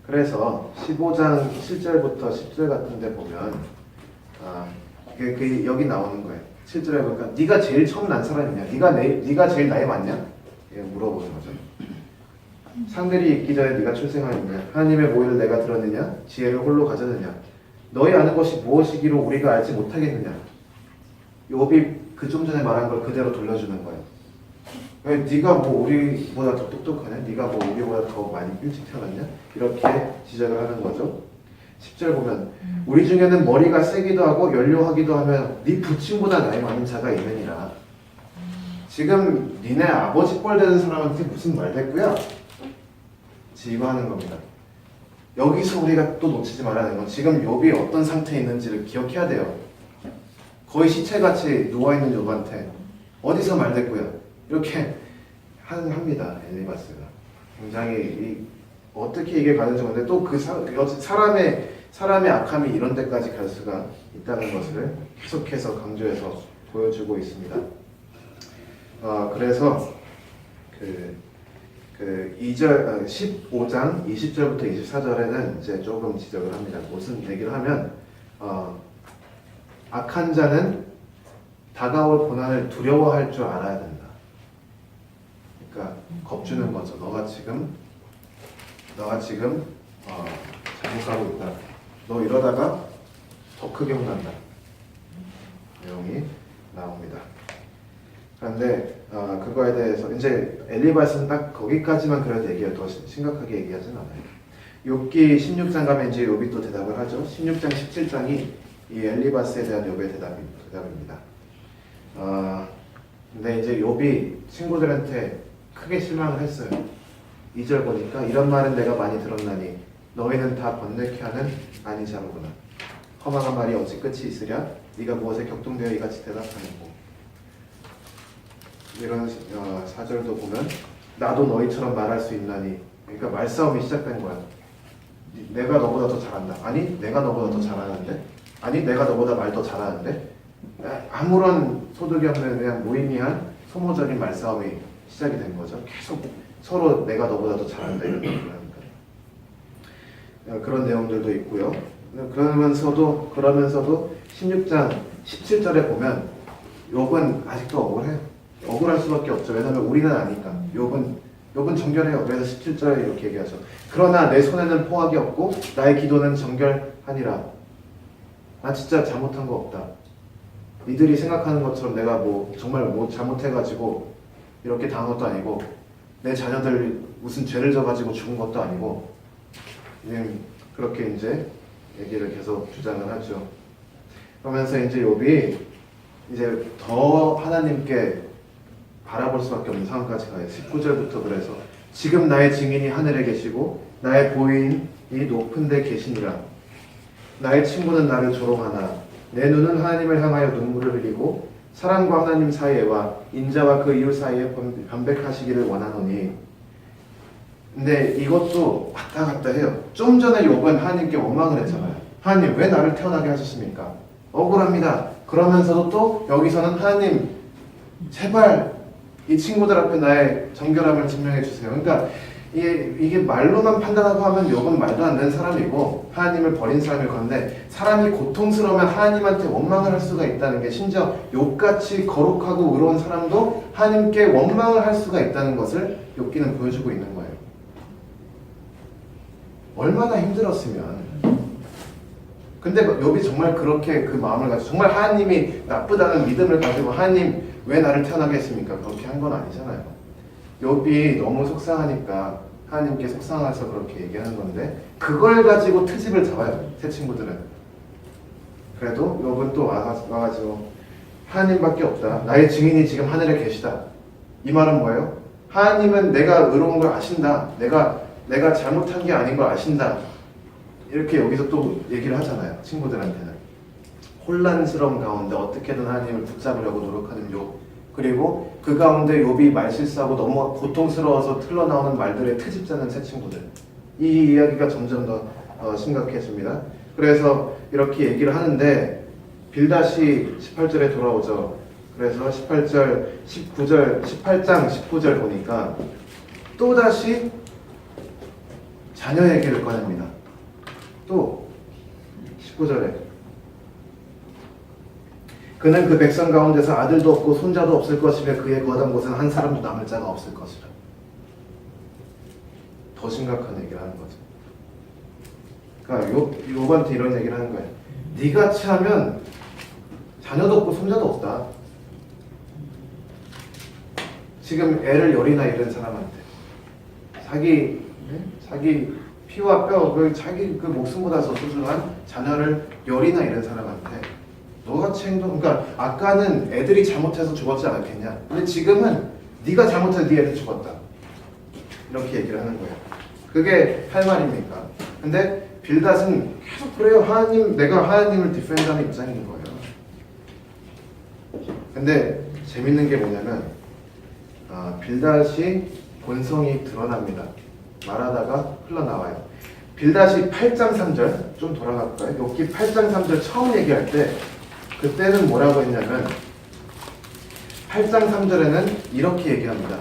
그래서 15장 7절부터 10절 같은 데 보면 여기 나오는 거예요. 7절에 보니까 네가 제일 처음 난 사람이냐? 네가 제일 나이 많냐? 예, 물어보는 거죠. 상들이 있기 전에 네가 출생하였느냐? 하나님의 모의를 내가 들었느냐? 지혜를 홀로 가졌느냐? 너희 아는 것이 무엇이기로 우리가 알지 못하겠느냐? 욥이 그 좀 전에 말한 걸 그대로 돌려주는 거예요. 왜 네가 뭐 우리보다 더 똑똑하냐? 네가 뭐 우리보다 더 많이 일찍 태어났냐? 이렇게 지적을 하는 거죠. 10절 보면 우리 중에는 머리가 세기도 하고 연료하기도 하면 네 부친보다 나이 많은 자가 있느니라. 지금 니네 아버지 뻘 되는 사람한테 무슨 말 됐고요? 이거 하는 겁니다. 여기서 우리가 또 놓치지 말아야 하는 건 지금 욥이 어떤 상태에 있는지를 기억해야 돼요. 거의 시체같이 누워있는 욥한테 어디서 말 됐고요? 이렇게 합니다. 엘리바스가 굉장히 어떻게 이게 가는지 모르는데 또 그 사람의 악함이 이런 데까지 갈 수가 있다는 것을 계속해서 강조해서 보여주고 있습니다. 그래서 그 15장 20절부터 24절에는 이제 조금 지적을 합니다. 무슨 얘기를 하면 악한 자는 다가올 고난을 두려워할 줄 알아야 된다. 그러니까 겁주는 거죠. 너가 지금 잘못 가고 있다. 너 이러다가 더 크게 혼난다. 내용이 나옵니다. 그런데 그거에 대해서 이제 엘리바스는 딱 거기까지만 그래도 얘기해요. 더 심각하게 얘기하진 않아요. 욥기 16장 가면 이제 욥이 또 대답을 하죠. 16장 17장이 이 엘리바스에 대한 욥의 대답입니다. 근데 이제 욥이 친구들한테 크게 실망을 했어요. 2절 보니까 이런 말은 내가 많이 들었나니 너희는 다 번뇌케 하는 아니 자로구나. 허망한 말이 어찌 끝이 있으랴? 네가 무엇에 격동되어 이같이 대답하는고. 이런 4절도 보면 나도 너희처럼 말할 수 있나니. 그러니까 말싸움이 시작된 거야. 내가 너보다 더 잘한다. 아니 내가 너보다 더 잘하는데. 아니 내가 너보다 말 더 잘하는데. 아무런 소득이 없는 그냥 무의미한 소모적인 말싸움이 시작이 된 거죠. 계속 서로 내가 너보다 더 잘한다 이런 얘기를 합니다. 그런 내용들도 있고요. 그러면서도 16장 17절에 보면 욥은 아직도 억울해요. 억울할 수밖에 없죠. 왜냐하면 우리는 아니까. 욥은 정결해요. 그래서 17절에 이렇게 얘기하죠. 그러나 내 손에는 포악이 없고 나의 기도는 정결하니라. 나 진짜 잘못한 거 없다. 니들이 생각하는 것처럼 내가 뭐 정말 뭐 잘못해가지고 이렇게 당한 것도 아니고 내 자녀들 무슨 죄를 져가지고 죽은 것도 아니고 그렇게 이제 얘기를 계속 주장을 하죠. 그러면서 이제 욥이 이제 더 하나님께 바라볼 수밖에 없는 상황까지 가요. 19절부터 그래서 지금 나의 증인이 하늘에 계시고 나의 보인이 높은 데 계시니라. 나의 친구는 나를 조롱하나 내 눈은 하나님을 향하여 눈물을 흘리고 사람과 하나님 사이에와 인자와 그 이웃 사이에 변백하시기를 원하노니. 근데 이것도 왔다 갔다 해요. 좀 전에 욥은 하나님께 원망을 했잖아요. 하나님 왜 나를 태어나게 하셨습니까? 억울합니다. 그러면서도 또 여기서는 하나님 제발 이 친구들 앞에 나의 정결함을 증명해 주세요. 그러니까 이게 말로만 판단하고 하면 욥은 말도 안 되는 사람이고 하나님을 버린 사람일 건데, 사람이 고통스러우면 하나님한테 원망을 할 수가 있다는 게, 심지어 욥같이 거룩하고 의로운 사람도 하나님께 원망을 할 수가 있다는 것을 욥기는 보여주고 있는 거예요. 얼마나 힘들었으면. 근데 욥이 정말 그렇게 그 마음을 가지고 정말 하나님이 나쁘다는 믿음을 가지고 하나님 왜 나를 태어나게 했습니까? 그렇게 한 건 아니잖아요. 욥이 너무 속상하니까 하나님께 속상해서 그렇게 얘기하는 건데, 그걸 가지고 트집을 잡아요, 새 친구들은. 그래도 욥은 또 와가지고 하나님밖에 없다. 나의 증인이 지금 하늘에 계시다. 이 말은 뭐예요? 하나님은 내가 의로운 걸 아신다. 내가 잘못한 게 아닌 걸 아신다. 이렇게 여기서 또 얘기를 하잖아요, 친구들한테는. 혼란스러운 가운데 어떻게든 하나님을 붙잡으려고 노력하는 욥, 그리고 그 가운데 욥이 말실수하고 너무 고통스러워서 틀러나오는 말들의 트집 잡는 새 친구들. 이 이야기가 점점 더 심각해집니다. 그래서 이렇게 얘기를 하는데 빌닷이 18절에 돌아오죠. 그래서 18절, 19절, 18장 19절 보니까 또다시 자녀 얘기를 꺼냅니다. 또 19절에 그는 그 백성 가운데서 아들도 없고 손자도 없을 것이며 그의 거한 곳은 한 사람도 남을 자가 없을 것이라. 더 심각한 얘기를 하는 거죠. 그러니까 욥한테 이런 얘기를 하는 거예요. 네같이 하면 자녀도 없고 손자도 없다. 지금 애를 열이나 잃은 사람한테 자기 피와 뼈, 자기 그 목숨보다 더 소중한 자녀를 열이나 잃은 사람한테 너같이 그러니까 아까는 애들이 잘못해서 죽었지 않았겠냐. 근데 지금은 네가 잘못해서 네 애들 죽었다. 이렇게 얘기를 하는 거예요. 그게 할 말입니까? 근데 빌닷은 계속 그래요. 내가 하나님을 디펜드하는 입장인 거예요. 근데 재밌는 게 뭐냐면 빌닷이 본성이 드러납니다. 말하다가 흘러나와요. 빌닷이 8장 3절 좀 돌아갈까요? 여기 8장 3절 처음 얘기할 때 그때는 뭐라고 했냐면 8장 3절에는 이렇게 얘기합니다.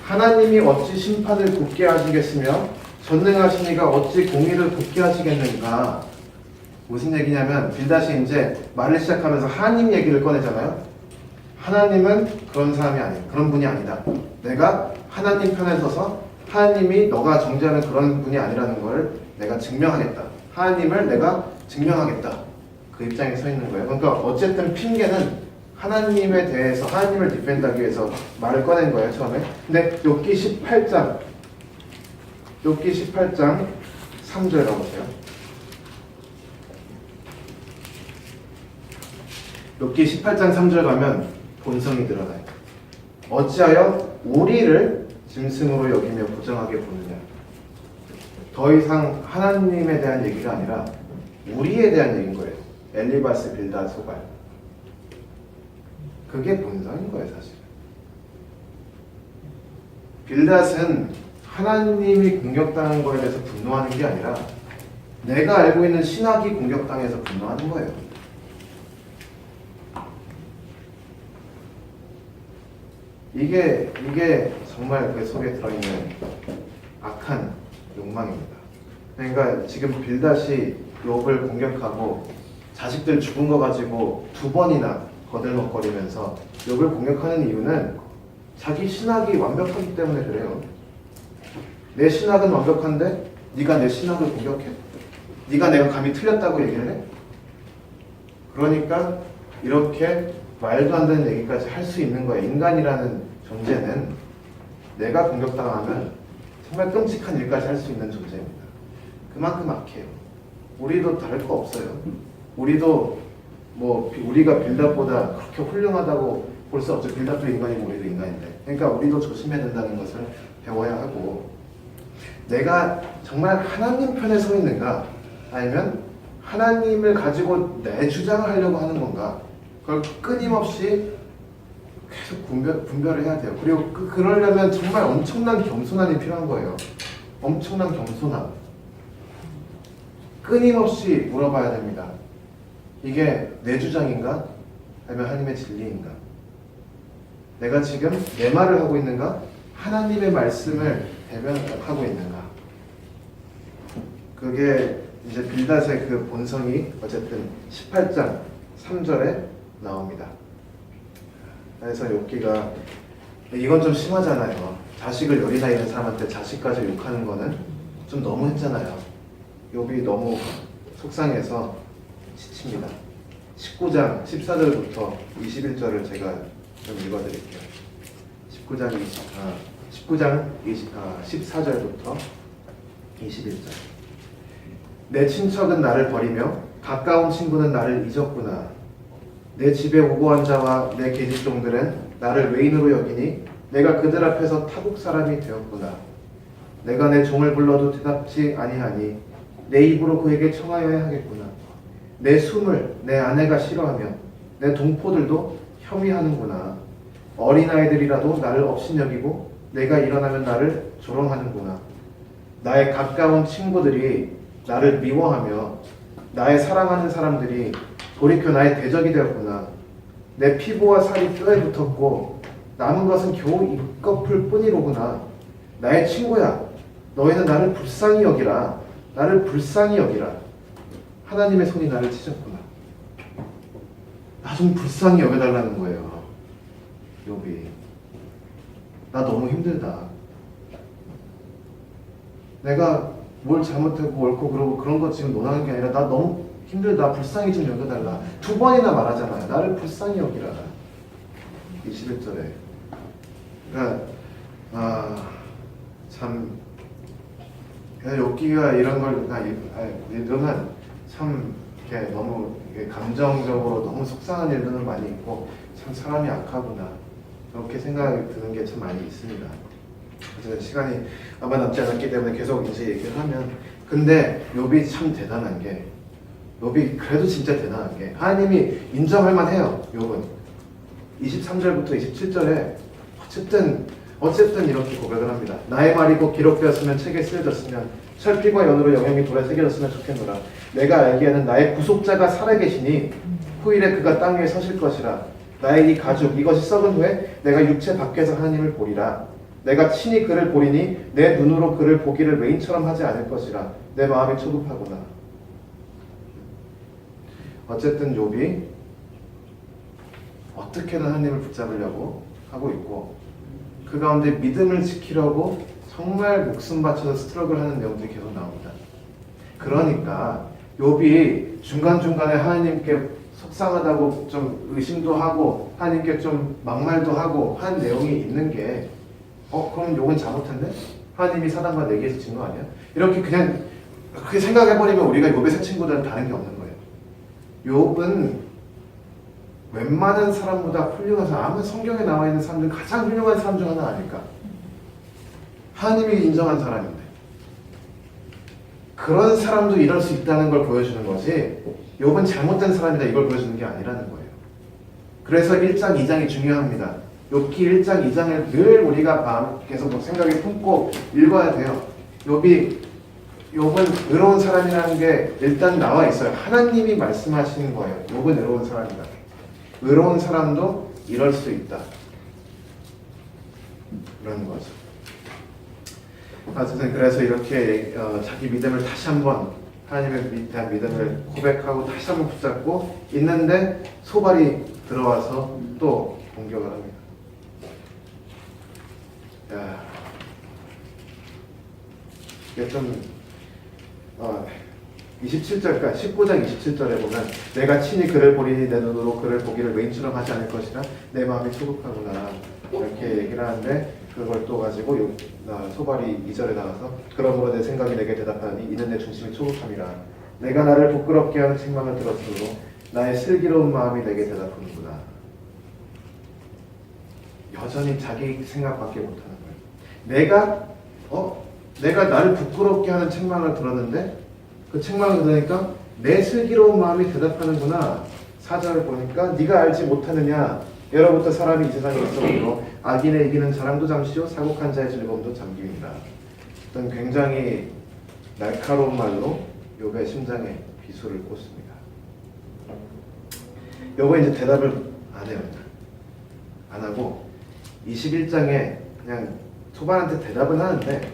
하나님이 어찌 심판을 굳게 하시겠으며 전능하시니가 어찌 공의를 굳게 하시겠는가. 무슨 얘기냐면 빌닷이 이제 말을 시작하면서 하나님 얘기를 꺼내잖아요. 하나님은 그런 사람이 아니다. 그런 분이 아니다. 내가 하나님 편에 서서 하나님이 너가 정죄하는 그런 분이 아니라는 걸 내가 증명하겠다. 하나님을 내가 증명하겠다. 그 입장에 서 있는 거예요. 그러니까 어쨌든 핑계는 하나님에 대해서 하나님을 디펜드하기 위해서 말을 꺼낸 거예요, 처음에. 근데 욥기 18장 3절 가보세요. 욥기 18장 3절 가면 본성이 드러나요. 어찌하여 우리를 짐승으로 여기며 부정하게 보느냐. 더 이상 하나님에 대한 얘기가 아니라 우리에 대한 얘기인 거예요. 엘리바스, 빌닷, 소발. 그게 본성인 거예요, 사실. 빌닷은 하나님이 공격당한 거에 대해서 분노하는 게 아니라 내가 알고 있는 신학이 공격당해서 분노하는 거예요. 이게 정말 그 속에 들어있는 악한 욕망입니다. 그러니까 지금 빌닷이 욥을 공격하고 자식들 죽은 거 가지고 2번이나 거들먹거리면서 욥을 공격하는 이유는 자기 신학이 완벽하기 때문에 그래요. 내 신학은 완벽한데 네가 내 신학을 공격해? 네가 내가 감히 틀렸다고 얘기를 해? 그러니까 이렇게 말도 안 되는 얘기까지 할 수 있는 거예요. 인간이라는 존재는 내가 공격당하면 정말 끔찍한 일까지 할 수 있는 존재입니다. 그만큼 악해요. 우리도 다를 거 없어요. 우리도 우리가 빌닷보다 그렇게 훌륭하다고 볼 수 없죠. 빌닷도 인간이고 우리도 인간인데. 그러니까 우리도 조심해야 된다는 것을 배워야 하고, 내가 정말 하나님 편에 서 있는가, 아니면 하나님을 가지고 내 주장을 하려고 하는 건가, 그걸 끊임없이 계속 분별을 해야 돼요. 그리고 그러려면 정말 엄청난 겸손함이 필요한 거예요. 엄청난 겸손함. 끊임없이 물어봐야 됩니다. 이게 내 주장인가? 아니면 하나님의 진리인가? 내가 지금 내 말을 하고 있는가? 하나님의 말씀을 대변하고 있는가? 그게 이제 빌닷의 그 본성이 어쨌든 18장 3절에 나옵니다. 그래서 욥기가 이건 좀 심하잖아요. 자식을 열이나 잃은 사람한테 자식까지 욕하는 거는 좀 너무 했잖아요. 욥이 너무 속상해서 지칩니다. 19장 14절부터 21절을 제가 좀 읽어드릴게요. 14절부터 21절. 내 친척은 나를 버리며 가까운 친구는 나를 잊었구나. 내 집에 오고 한 자와 내 계집종들은 나를 외인으로 여기니 내가 그들 앞에서 타국 사람이 되었구나. 내가 내 종을 불러도 대답지 아니하니 내 입으로 그에게 청하여야 하겠구나. 내 숨을 내 아내가 싫어하며 내 동포들도 혐의하는구나. 어린아이들이라도 나를 업신여기고 내가 일어나면 나를 조롱하는구나. 나의 가까운 친구들이 나를 미워하며 나의 사랑하는 사람들이 돌이켜 나의 대적이 되었구나. 내 피부와 살이 뼈에 붙었고 남은 것은 겨우 입꺼풀 뿐이로구나. 나의 친구야, 너희는 나를 불쌍히 여기라. 나를 불쌍히 여기라. 하나님의 손이 나를 치셨구나. 나 좀 불쌍히 여겨달라는 거예요. 욥이. 나 너무 힘들다. 내가 뭘 잘못하고 옳고 그러고 그런 거 지금 논하는 게 아니라 나 너무 힘들다. 불쌍히 좀 여겨달라. 2번이나 말하잖아요. 나를 불쌍히 여기라. 21절에. 그러니까 참 욥기가 이런 걸 읽으면 참 이렇게 너무 감정적으로 너무 속상한 일들은 많이 있고 참 사람이 악하구나 그렇게 생각이 드는 게 참 많이 있습니다. 그래서 시간이 아마 남지 않았기 때문에 계속 이제 얘기를 하면 근데 욥이 참 대단한 게 욥이 그래도 진짜 대단한 게 하나님이 인정할 만해요. 욥은 23절부터 27절에 어쨌든 이렇게 고백을 합니다. 나의 말이 곧 기록되었으면 책에 쓰여졌으면 철필과 연으로 영영이 돌에 새겨졌으면 좋겠노라. 내가 알기에는 나의 구속자가 살아계시니 후일에 그가 땅 위에 서실 것이라. 나의 이 가죽 이것이 썩은 후에 내가 육체 밖에서 하나님을 보리라. 내가 친히 그를 보리니 내 눈으로 그를 보기를 외인처럼 하지 않을 것이라. 내 마음이 초급하구나. 어쨌든 욥이 어떻게든 하나님을 붙잡으려고 하고 있고 그 가운데 믿음을 지키려고 정말 목숨 바쳐서 스트러글 하는 내용들이 계속 나옵니다. 그러니까 욥이 중간중간에 하나님께 속상하다고 좀 의심도 하고 하나님께 좀 막말도 하고 한 내용이 있는 게 그럼 욥은 잘못했네? 하나님이 사단과 내기에서 진 거 아니야? 이렇게 그냥 그렇게 생각해버리면 우리가 욥의 새 친구들은 다른 게 없는 거예요. 욥은 웬만한 사람보다 훌륭한 사람, 아마 성경에 나와 있는 사람들 가장 훌륭한 사람 중 하나 아닐까? 하나님이 인정한 사람인데 그런 사람도 이럴 수 있다는 걸 보여주는 거지 욥은 잘못된 사람이다 이걸 보여주는 게 아니라는 거예요. 그래서 1장, 2장이 중요합니다. 욥기 1장, 2장을 늘 우리가 계속 생각에 품고 읽어야 돼요. 욥은 의로운 사람이라는 게 일단 나와 있어요. 하나님이 말씀하시는 거예요. 욥은 의로운 사람이다. 의로운 사람도 이럴 수 있다. 그런 거죠. 어쨌든 그래서 이렇게 자기 믿음을 다시 한번 하나님에 대한 믿음을 고백하고 다시 한번 붙잡고 있는데 소발이 들어와서 또 공격을 합니다. 27절까지 19장 27절에 보면 내가 친히 그를 보리니 내 눈으로 그를 보기를 외인처럼 하지 않을 것이라 내 마음이 초급하구나 이렇게 얘기를 하는데 그걸 또 가지고 소발이 2절에 나와서 그러므로 내 생각이 내게 대답하니 이는 내 중심이 초급함이라 내가 나를 부끄럽게 하는 책망을 들었으므로 나의 슬기로운 마음이 내게 대답하는구나. 여전히 자기 생각밖에 못하는 거예요. 내가 나를 부끄럽게 하는 책망을 들었는데 그 책망을 들으니까 내 슬기로운 마음이 대답하는구나. 4절을 보니까 네가 알지 못하느냐 예로부터 사람이 이 세상에 있었으므로 악인의 이기는 자랑도 잠시요 사곡한 자의 즐거움도 잠기니라. 어떤 굉장히 날카로운 말로 욥의 심장에 비수를 꽂습니다. 욥은 이제 대답을 안 해요. 안 하고 21장에 그냥 소발한테 대답은 하는데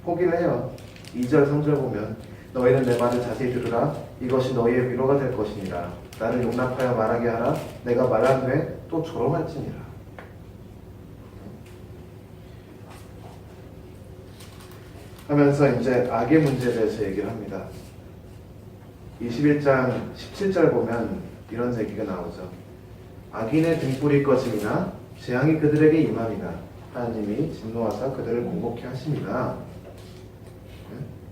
포기를 해요. 2절 3절 보면 너희는 내 말을 자세히 들으라. 이것이 너희의 위로가 될 것이니라. 나를 용납하여 말하게 하라. 내가 말한 후에 또 조롱할지니라. 하면서 이제 악의 문제에 대해서 얘기를 합니다. 21장 17절 보면 이런 얘기가 나오죠. 악인의 등불이 꺼짐이나 재앙이 그들에게 임함이나 하나님이 진노하사 그들을 공복케 하십니다.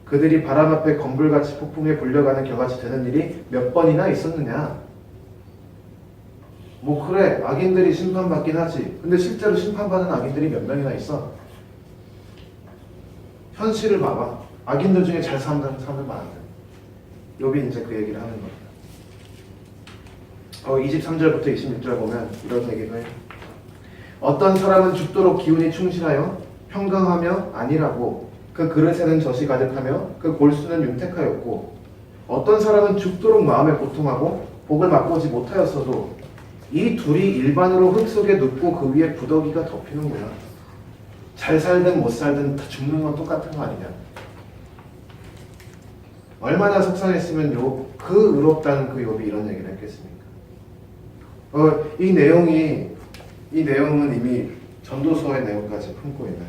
그들이 바람 앞에 검불같이 폭풍에 불려가는 겨같이 되는 일이 몇 번이나 있었느냐. 뭐 그래 악인들이 심판받긴 하지. 근데 실제로 심판받는 악인들이 몇 명이나 있어. 현실을 봐봐. 악인들 중에 잘 사는 사람들 많은데. 욥이 이제 그 얘기를 하는 겁니다. 23절부터 26절 보면 이런 얘기를 해요. 어떤 사람은 죽도록 기운이 충실하여 평강하며 안일하고 그 그릇에는 젖이 가득하며 그 골수는 윤택하였고 어떤 사람은 죽도록 마음에 고통하고 복을 맛보지 못하였어도 이 둘이 일반으로 흙 속에 눕고 그 위에 부더기가 덮이는구나. 잘 살든 못 살든 다 죽는 건 똑같은 거 아니냐. 얼마나 속상했으면 그 의롭다는 그 욥이 이런 얘기를 했겠습니까? 이 내용은 이미 전도서의 내용까지 품고 있는.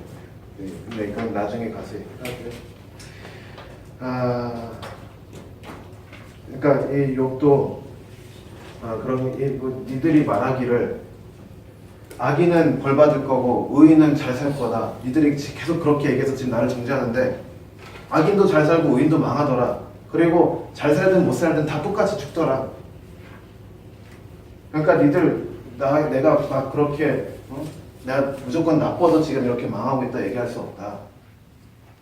근데 이건 나중에 가서 얘기하고요. 그러니까 이 욥도 그럼 뭐 니들이 말하기를 악인은 벌 받을 거고 의인은 잘 살 거다. 니들이 계속 그렇게 얘기해서 지금 나를 정죄하는데 악인도 잘 살고 의인도 망하더라. 그리고 잘 살든 못 살든 다 똑같이 죽더라. 그러니까 니들 내가 막 그렇게 내가 무조건 나빠서 지금 이렇게 망하고 있다 얘기할 수 없다.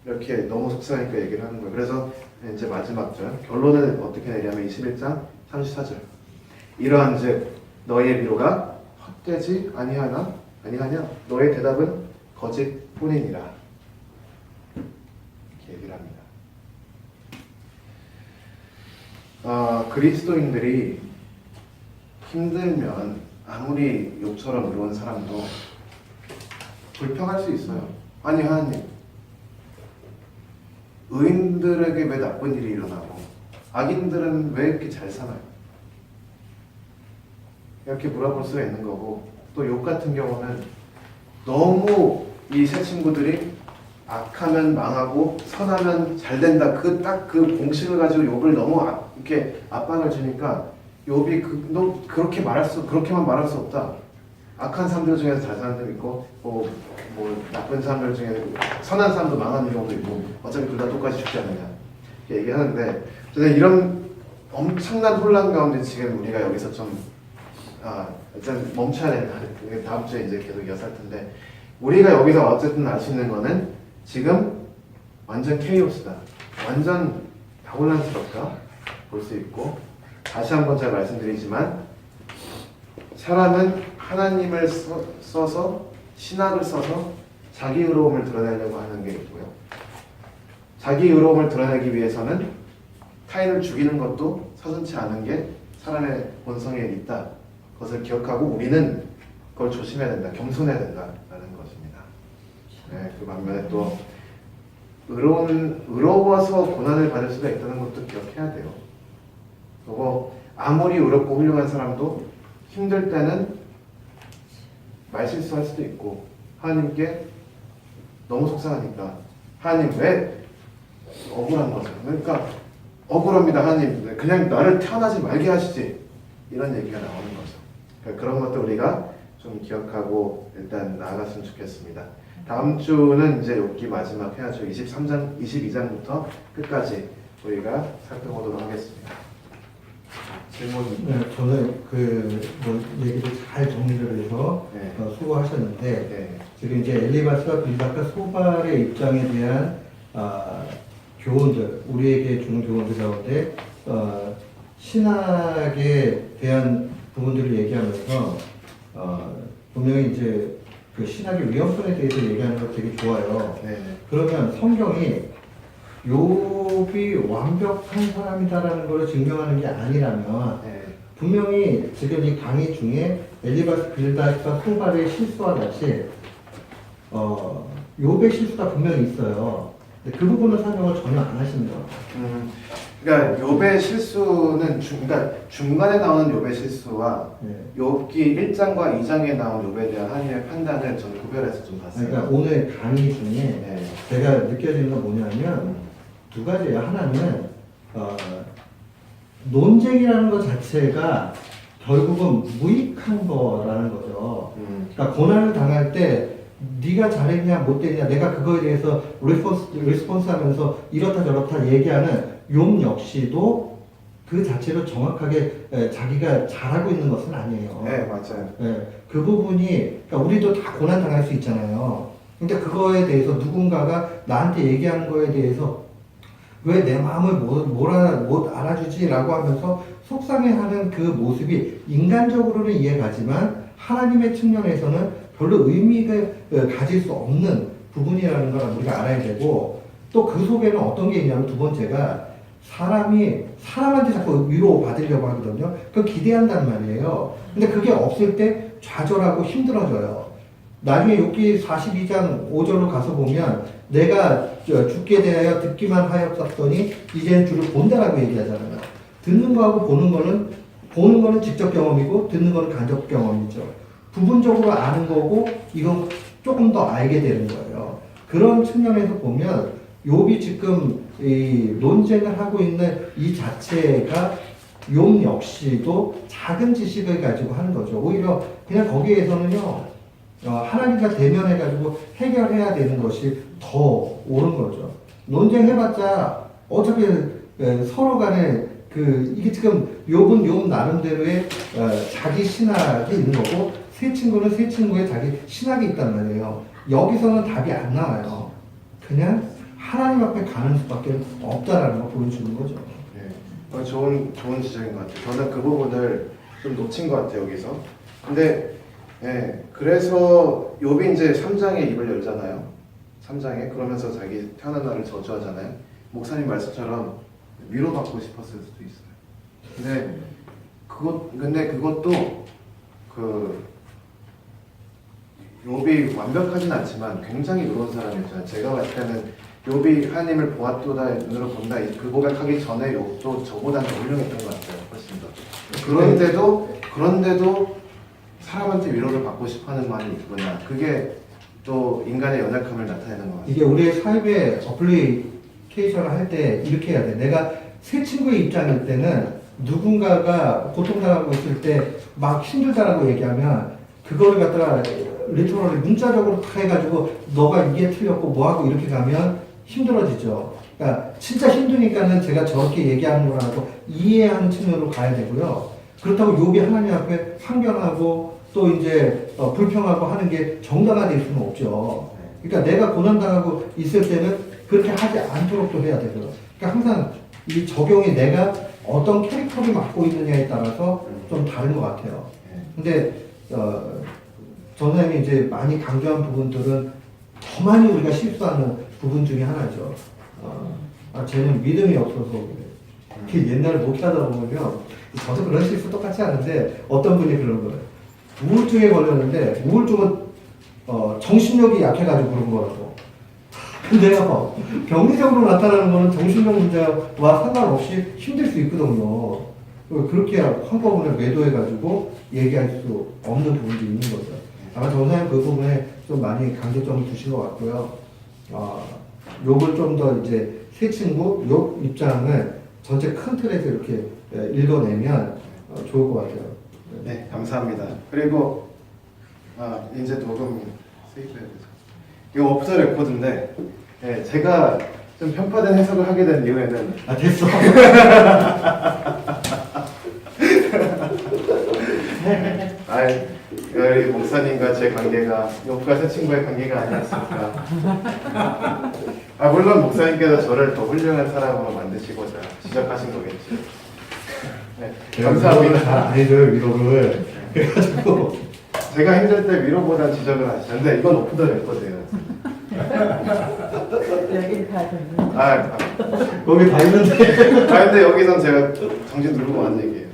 이렇게 너무 속상하니까 얘기를 하는 거예요. 그래서 이제 마지막 절 결론을 어떻게 내냐면 21장 34절 이러한즉 너희의 위로가 헛되지 아니하냐? 너의 대답은 거짓뿐이니라. 이렇게 얘기를 합니다. 그리스도인들이 힘들면 아무리 욥처럼 의로운 사람도 불평할 수 있어요. 아니 하나님, 의인들에게 왜 나쁜 일이 일어나고 악인들은 왜 이렇게 잘 사나요? 이렇게 물어볼 수가 있는 거고, 또 욥 같은 경우는 너무 이 세 친구들이 악하면 망하고 선하면 잘 된다 딱 그 공식을 가지고 욥을 너무 이렇게 압박을 주니까 욥이 너 그렇게만 말할 수 없다. 악한 사람들 중에서 잘 사는 사람도 있고 뭐 나쁜 사람들 중에 선한 사람도 망하는 경우도 있고 어차피 둘 다 똑같이 죽지 않느냐 이렇게 얘기하는데, 저는 이런 엄청난 혼란 가운데 지금 우리가 여기서 좀 일단 멈춰야 된다. 다음 주에 이제 계속 이어서 할 텐데, 우리가 여기서 어쨌든 알 수 있는 거는 지금 완전 케이오스다. 완전 혼란스럽다 볼 수 있고, 다시 한번 제가 말씀드리지만 사람은 하나님을 써서 신학을 써서 자기 의로움을 드러내려고 하는 게 있고요. 자기 의로움을 드러내기 위해서는 타인을 죽이는 것도 서슴지 않은 게 사람의 본성에 있다. 그것을 기억하고 우리는 그걸 조심해야 된다. 겸손해야 된다라는 것입니다. 네, 그 반면에 또 의로워서 고난을 받을 수가 있다는 것도 기억해야 돼요. 그리고 아무리 의롭고 훌륭한 사람도 힘들 때는 말실수할 수도 있고, 하나님께 너무 속상하니까 하나님 왜 억울한 거죠. 그러니까 억울합니다 하나님, 그냥 나를 태어나지 말게 하시지, 이런 얘기가 나오는 거죠. 그러니까 그런 것도 우리가 좀 기억하고 일단 나아갔으면 좋겠습니다. 다음 주는 이제 욥기 마지막 해야죠. 22장부터 끝까지 우리가 살펴보도록 하겠습니다. 질문? 네, 저는 얘기를 잘 정리를 해서 네. 수고하셨는데, 네. 지금 이제 엘리바스와 빌닷과 소발의 입장에 대한 교훈들, 우리에게 주는 교훈들 가운데 신학에 대한 부분들을 얘기하면서 분명히 이제 그 신학의 위험성에 대해서 얘기하는 거 되게 좋아요. 네. 그러면 성경이 욥이 완벽한 사람이다라는 걸 증명하는 게 아니라면, 네. 분명히 지금 이 강의 중에 엘리바스, 빌닷과 소발의 실수와 같이 욥의 실수가 분명히 있어요. 근데 그 부분은 설명을 전혀 안 하시는 거예요. 그러니까 욥의 실수는 그러니까 중간에 나오는 욥의 실수와 욥기 1장과 2장에 나온 욥에 대한 하나님의 판단을 저는 구별해서 좀 봤어요. 그러니까 오늘 강의 중에 제가 느껴지는 건 뭐냐면 두 가지예요. 하나는 논쟁이라는 것 자체가 결국은 무익한 거라는 거죠. 그러니까 고난을 당할 때 네가 잘했냐 못했냐, 내가 그거에 대해서 리스폰스 하면서 이렇다 저렇다 얘기하는 욥 역시도 그 자체로 정확하게 자기가 잘하고 있는 것은 아니에요. 네, 맞아요. 그 부분이, 그러니까 우리도 다 고난 당할 수 있잖아요. 근데 그거에 대해서 누군가가 나한테 얘기하는 거에 대해서 왜 내 마음을 못 알아주지? 라고 하면서 속상해하는 그 모습이 인간적으로는 이해가지만 하나님의 측면에서는 별로 의미가 가질 수 없는 부분이라는 걸 우리가 알아야 되고, 또 그 속에는 어떤 게 있냐면 두 번째가 사람이 사람한테 자꾸 위로 받으려고 하거든요. 그걸 기대한단 말이에요. 근데 그게 없을 때 좌절하고 힘들어져요. 나중에 욥기 42장 5절로 가서 보면 내가 죽게 대하여 듣기만 하였었더니 이제는 주를 본다라고 얘기하잖아요. 듣는 거하고 보는 거는 보는 거는 직접 경험이고 듣는 거는 간접 경험이죠. 부분적으로 아는 거고 이건 조금 더 알게 되는 거예요. 그런 측면에서 보면 욥이 지금 이 논쟁을 하고 있는 이 자체가 욥 역시도 작은 지식을 가지고 하는 거죠. 오히려 그냥 거기에서는요, 하나님과 대면해가지고 해결해야 되는 것이 더 옳은 거죠. 논쟁해봤자 어차피 서로 간에 이게 지금 욥은 욥 나름대로의 자기 신학이 있는 거고 새 친구는 새 친구의 자기 신학이 있단 말이에요. 여기서는 답이 안 나와요. 그냥 하나님 앞에 가는 수밖에 없다라는 걸 보여주는 거죠. 네. 좋은 지적인 것 같아요. 저는 그 부분을 좀 놓친 것 같아요, 여기서. 근데, 그래서 욥이 이제 3장에 입을 열잖아요. 3장에. 그러면서 자기 태어난 날을 저주하잖아요. 목사님 말씀처럼 위로받고 싶었을 수도 있어요. 근데 그것도 욥이 완벽하진 않지만 굉장히 의로운 사람이었잖아요. 제가 봤을 때는 욥이 하나님을 보았도다 눈으로 본다 그 고백하기 전에 욥도 저보다는 훌륭했던 것 같아요. 훨씬 더. 그런데도 사람한테 위로를 받고 싶어하는 마음이 있구나. 그게 또 인간의 연약함을 나타내는 것 같아요. 이게 우리의 삶의 어플리케이션을 할 때 이렇게 해야 돼. 내가 새 친구의 입장일 때는 누군가가 고통당하고 있을 때 막 힘들다라고 얘기하면 그거를 갖다가 리터럴리 문자적으로 다 해가지고 너가 이게 틀렸고 뭐하고 이렇게 가면 힘들어지죠. 그러니까 진짜 힘드니까는 제가 저렇게 얘기하는 거라고 이해하는 측면으로 가야 되고요. 그렇다고 욥이 하나님 앞에 상견하고 또 이제 불평하고 하는 게 정당화될 수는 없죠. 그러니까 내가 고난당하고 있을 때는 그렇게 하지 않도록 또 해야 되고요. 그러니까 항상 이 적용이 내가 어떤 캐릭터를 맡고 있느냐에 따라서 좀 다른 것 같아요. 근데 전사님이 이제 많이 강조한 부분들은 더 많이 우리가 실수하는 부분 중에 하나죠. 쟤는 믿음이 없어서 그래. 이렇게 옛날에 목회하다 보면 저도 그런 실수 똑같이 하는데 어떤 분이 그런 거예요. 우울증에 걸렸는데 우울증은 정신력이 약해가지고 그런 거라고. 내가 병리적으로 나타나는 거는 정신력 문제와 상관없이 힘들 수 있거든요. 그렇게 한꺼번에 매도해가지고 얘기할 수 없는 부분도 있는 거죠. 아마 전사님 그 부분에 좀 많이 강조점을 두신 것 같고요. 욕을 좀 더 이제 새 친구 욕 입장을 전체 큰 틀에서 이렇게 읽어내면 좋을 것 같아요. 네, 감사합니다. 그리고 이제 녹음 세이브해야 되죠. 이거 오프 더 레코드인데 제가 좀 편파된 해석을 하게 된 이유에는 됐어. 우리 목사님과 제 관계가 욥과 새 친구의 관계가 아니었을까. 물론 목사님께서 저를 더 훌륭한 사람으로 만드시고자 지적하신 거겠죠. 네, 감사합니다. 다 해줘요 위로를. 그래가지고 제가 힘들 때 위로보다 지적을 하시는데 이건 오프 더 레코드예요. 여기 다 됐네. 거기 다 있는데. 근데 여기선 제가 정신 누르고 왔는 얘기예요.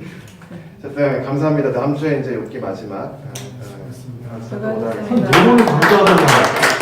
어쨌든 감사합니다. 다음 주에 이제 욥기 마지막. 수고하셨습니다. 한 4번을 강조하던 거야.